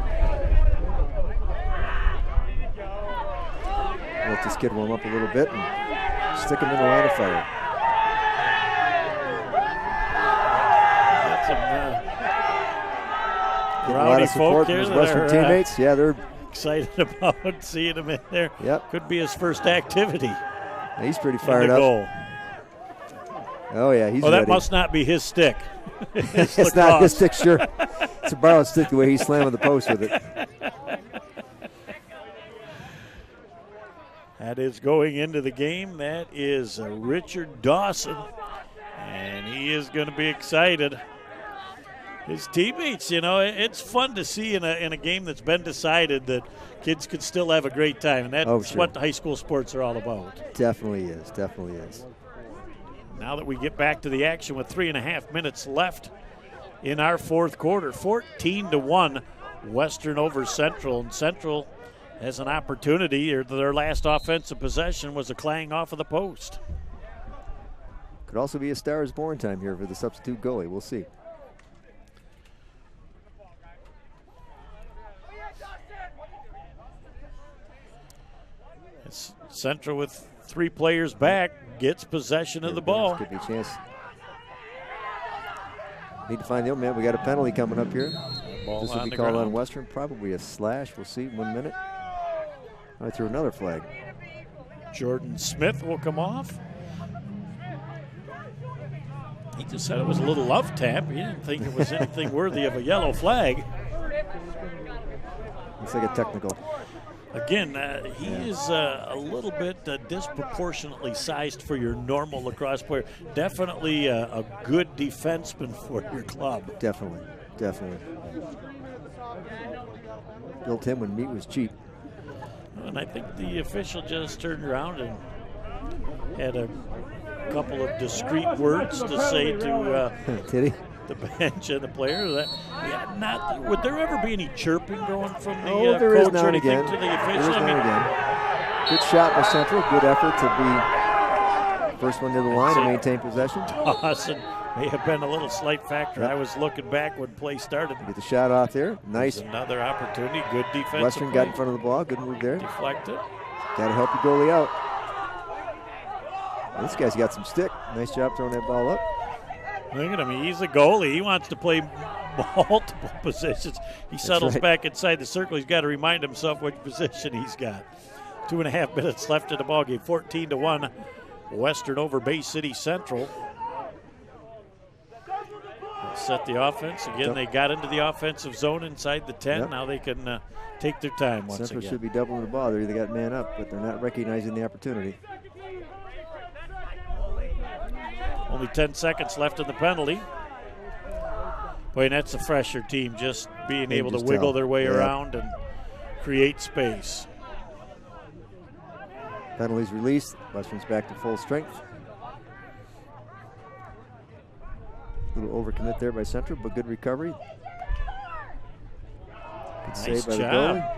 Let this kid warm up a little bit and stick him in the line of fire. Got some a lot of support from his Western teammates. Yeah, they're excited about seeing him in there. Yep. Could be his first activity. He's pretty fired up. Goal. Oh, yeah, he's that ready. Must not be his stick. It's not his stick, sure. It's a borrowed stick the way he's slamming the post with it. That is going into the game. That is Richard Dawson, and he is going to be excited. His teammates, you know, it's fun to see in a game that's been decided that kids can still have a great time, and that's what high school sports are all about. Definitely is, definitely is. Now that we get back to the action with 3.5 minutes left in our fourth quarter, 14-1, Western over Central, and Central has an opportunity. Their last offensive possession was a clang off of the post. Could also be a Star is Born time here for the substitute goalie. We'll see. It's Central with 3 players back gets possession of the ball. Could be a chance. Need to find the old man. We got a penalty coming up here. This will be called on Western. Probably a slash. We'll see. 1 minute. I threw another flag. Jordan Smith will come off. He just said it was a little love tap. He didn't think it was anything worthy of a yellow flag. Looks like a technical. Again, he is a little bit disproportionately sized for your normal lacrosse player. Definitely a good defenseman for your club. Definitely. Built him when meat was cheap. And I think the official just turned around and had a couple of discreet words to say to Did he? the bench and the players. Would there ever be any chirping going from the there is coach now or and anything again. to the There official? is now and again. Good shot by Central. Good effort to be first one to the line to maintain possession. Dawson may have been a little slight factor. I was looking back when play started. Get the shot off there. Nice. Another opportunity. Good defense. Western got in front of the ball. Good move there. Deflected. Got to help your goalie out. This guy's got some stick. Nice job throwing that ball up. Look at him. He's a goalie. He wants to play multiple positions. He settles back inside the circle. He's got to remind himself which position he's got. 2.5 minutes left in the ballgame. 14-1. Western over Bay City Central. Set the offense. Again, they got into the offensive zone inside the 10. Yep. Now they can take their time once Central again. should be doubling the ball. They got man up, but they're not recognizing the opportunity. Only 10 seconds left in the penalty. Boy, and that's a fresher team, just being able to wiggle their way around and create space. Penalties released. Western's back to full strength. A little overcommit there by Central, but good recovery. Good save by the goalie.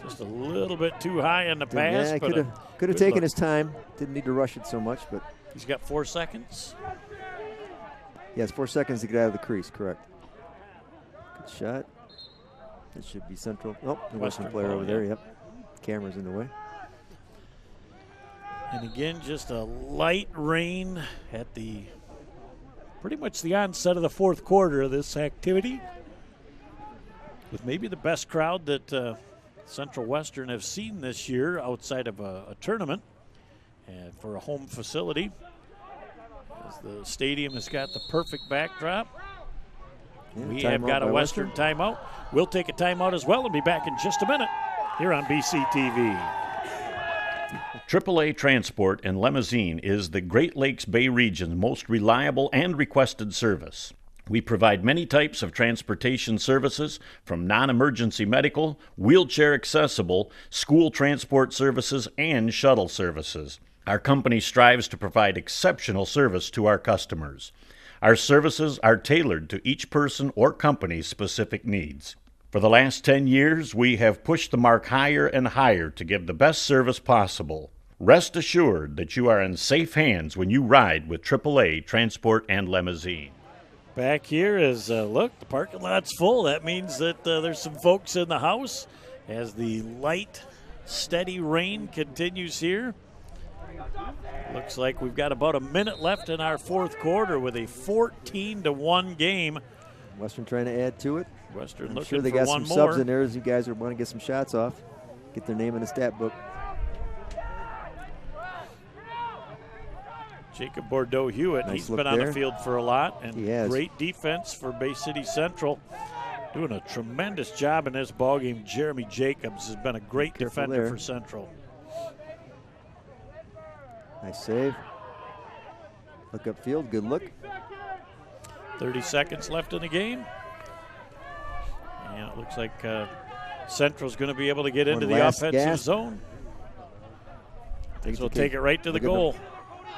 Just a little bit too high in the pass. Yeah, could have taken his time. Didn't need to rush it so much, but he's got 4 seconds. Yes, 4 seconds to get out of the crease. Correct. Good shot. It should be Central. Oh, the Western player over there. Yep. Camera's in the way. And again, just a light rain at pretty much the onset of the fourth quarter of this activity, with maybe the best crowd that Central Western have seen this year outside of a tournament and for a home facility, as the stadium has got the perfect backdrop. Yeah, we have got a Western timeout. We'll take a timeout as well and be back in just a minute here on BCTV. AAA Transport and Limousine is the Great Lakes Bay region's most reliable and requested service. We provide many types of transportation services, from non-emergency medical, wheelchair accessible, school transport services, and shuttle services. Our company strives to provide exceptional service to our customers. Our services are tailored to each person or company's specific needs. For the last 10 years, we have pushed the mark higher and higher to give the best service possible. Rest assured that you are in safe hands when you ride with AAA Transport and Limousine. Back here is, look, the parking lot's full. That means that there's some folks in the house as the light, steady rain continues here. Looks like we've got about a minute left in our fourth quarter with a 14-1 game. Western trying to add to it. Western I'm looking sure they for got one some more. subs in there as you guys want to get some shots off. Get their name in the stat book. Jacob Bordeaux-Hewitt, Nice he's look been on there. the field for a lot, and He has. great defense for Bay City Central. Doing a tremendous job in this ballgame. Jeremy Jacobs has been a great defender there. for Central. Nice save. Look upfield, good look. 30 seconds left in the game. And it looks like Central's going to be able to get into the last offensive gasp. zone. We'll take it right to the goal.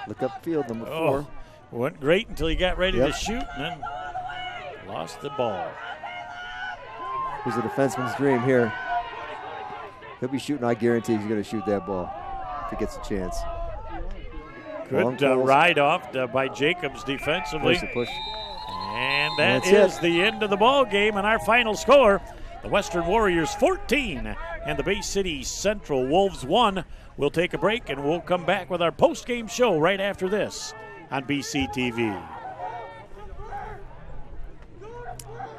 Look upfield, number 4. Went great until he got ready Yep. to shoot and then lost the ball. Here's a defenseman's dream here. He'll be shooting. I guarantee he's going to shoot that ball if he gets a chance. Good ride off by Jacobs defensively. Push. And that That's is the end of the ball game. And our final score, the Western Warriors 14 and the Bay City Central Wolves 1. We'll take a break and we'll come back with our post-game show right after this on BCTV.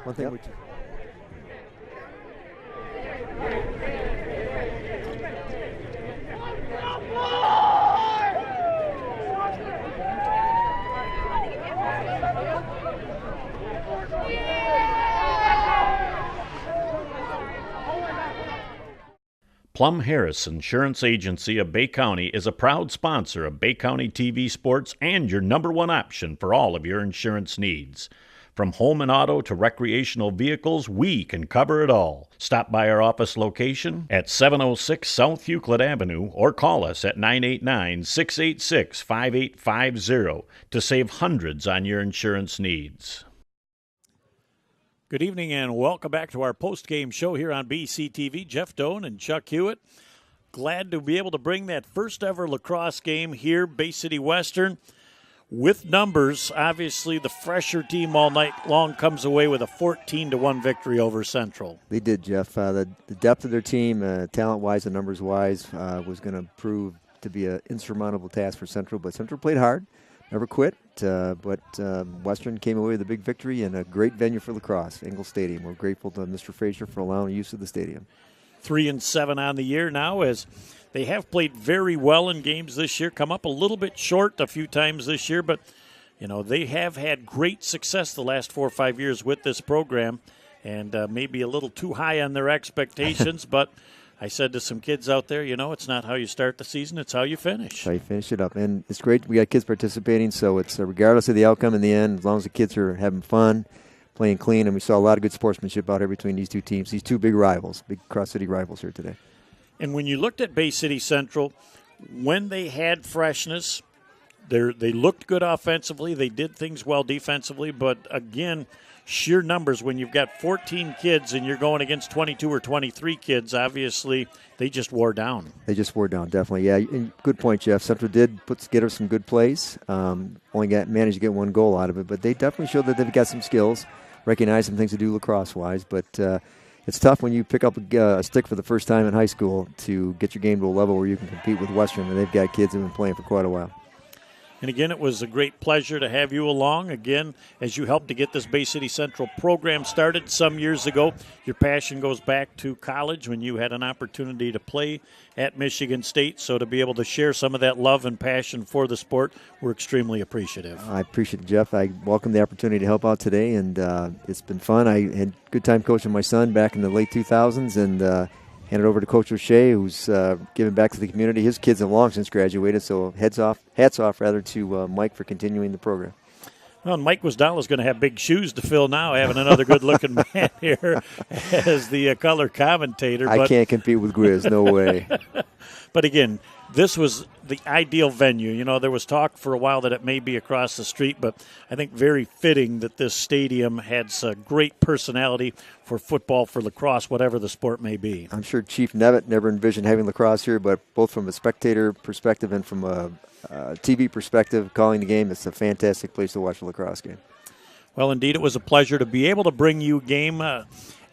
One thing Plum Harris Insurance Agency of Bay County is a proud sponsor of Bay County TV Sports and your #1 option for all of your insurance needs. From home and auto to recreational vehicles, we can cover it all. Stop by our office location at 706 South Euclid Avenue or call us at 989-686-5850 to save hundreds on your insurance needs. Good evening and welcome back to our post-game show here on BCTV. Jeff Doan and Chuck Hewitt. Glad to be able to bring that first ever lacrosse game here, Bay City Western. With numbers, obviously the fresher team all night long comes away with a 14-1 victory over Central. They did, Jeff. The depth of their team, talent-wise and numbers-wise, was going to prove to be an insurmountable task for Central. But Central played hard, never quit. But Western came away with a big victory and a great venue for lacrosse, Ingle Stadium. We're grateful to Mr. Frazier for allowing use of the stadium. 3-7 on the year now, as they have played very well in games this year, come up a little bit short a few times this year, but you know they have had great success the last 4 or 5 years with this program, and maybe a little too high on their expectations. But I said to some kids out there, you know, it's not how you start the season, it's how you finish. How you finish it up, and it's great. We got kids participating, so it's regardless of the outcome in the end, as long as the kids are having fun, playing clean, and we saw a lot of good sportsmanship out here between these two teams, these two big rivals, big cross-city rivals here today. And when you looked at Bay City Central, when they had freshness, they looked good offensively. They did things well defensively. But, again, sheer numbers, when you've got 14 kids and you're going against 22 or 23 kids, obviously they just wore down. They just wore down, definitely. Yeah, and good point, Jeff. Central did put together some good plays. Only managed to get one goal out of it. But they definitely showed that they've got some skills, recognize some things to do lacrosse-wise. But it's tough when you pick up a stick for the first time in high school to get your game to a level where you can compete with Western, and they've got kids who have been playing for quite a while. And again, it was a great pleasure to have you along, again, as you helped to get this Bay City Central program started some years ago. Your passion goes back to college when you had an opportunity to play at Michigan State. So to be able to share some of that love and passion for the sport, we're extremely appreciative. I appreciate it, Jeff. I welcome the opportunity to help out today, and it's been fun. I had a good time coaching my son back in the late 2000s, and hand it over to Coach O'Shea, who's giving back to the community. His kids have long since graduated, so hats off to Mike for continuing the program. Well, Mike Wisdall is going to have big shoes to fill now, having another good-looking man here as the color commentator. I can't compete with Grizz, no way. But again, this was the ideal venue. You know, there was talk for a while that it may be across the street, but I think very fitting that this stadium has a great personality for football, for lacrosse, whatever the sport may be. I'm sure Chief Nevitt never envisioned having lacrosse here, but both from a spectator perspective and from a TV perspective, calling the game, it's a fantastic place to watch a lacrosse game. Well, indeed, it was a pleasure to be able to bring you a game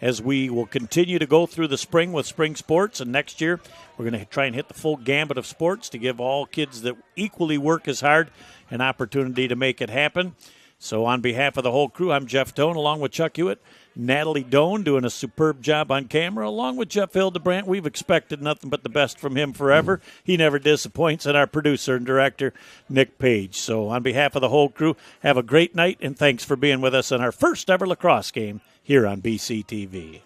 as we will continue to go through the spring with spring sports, and next year we're going to try and hit the full gambit of sports to give all kids that equally work as hard an opportunity to make it happen. So on behalf of the whole crew, I'm Jeff Doan, along with Chuck Hewitt, Natalie Doan doing a superb job on camera, along with Jeff Hildebrandt. We've expected nothing but the best from him forever. He never disappoints, and our producer and director, Nick Page. So on behalf of the whole crew, have a great night, and thanks for being with us on our first ever lacrosse game here on BCTV.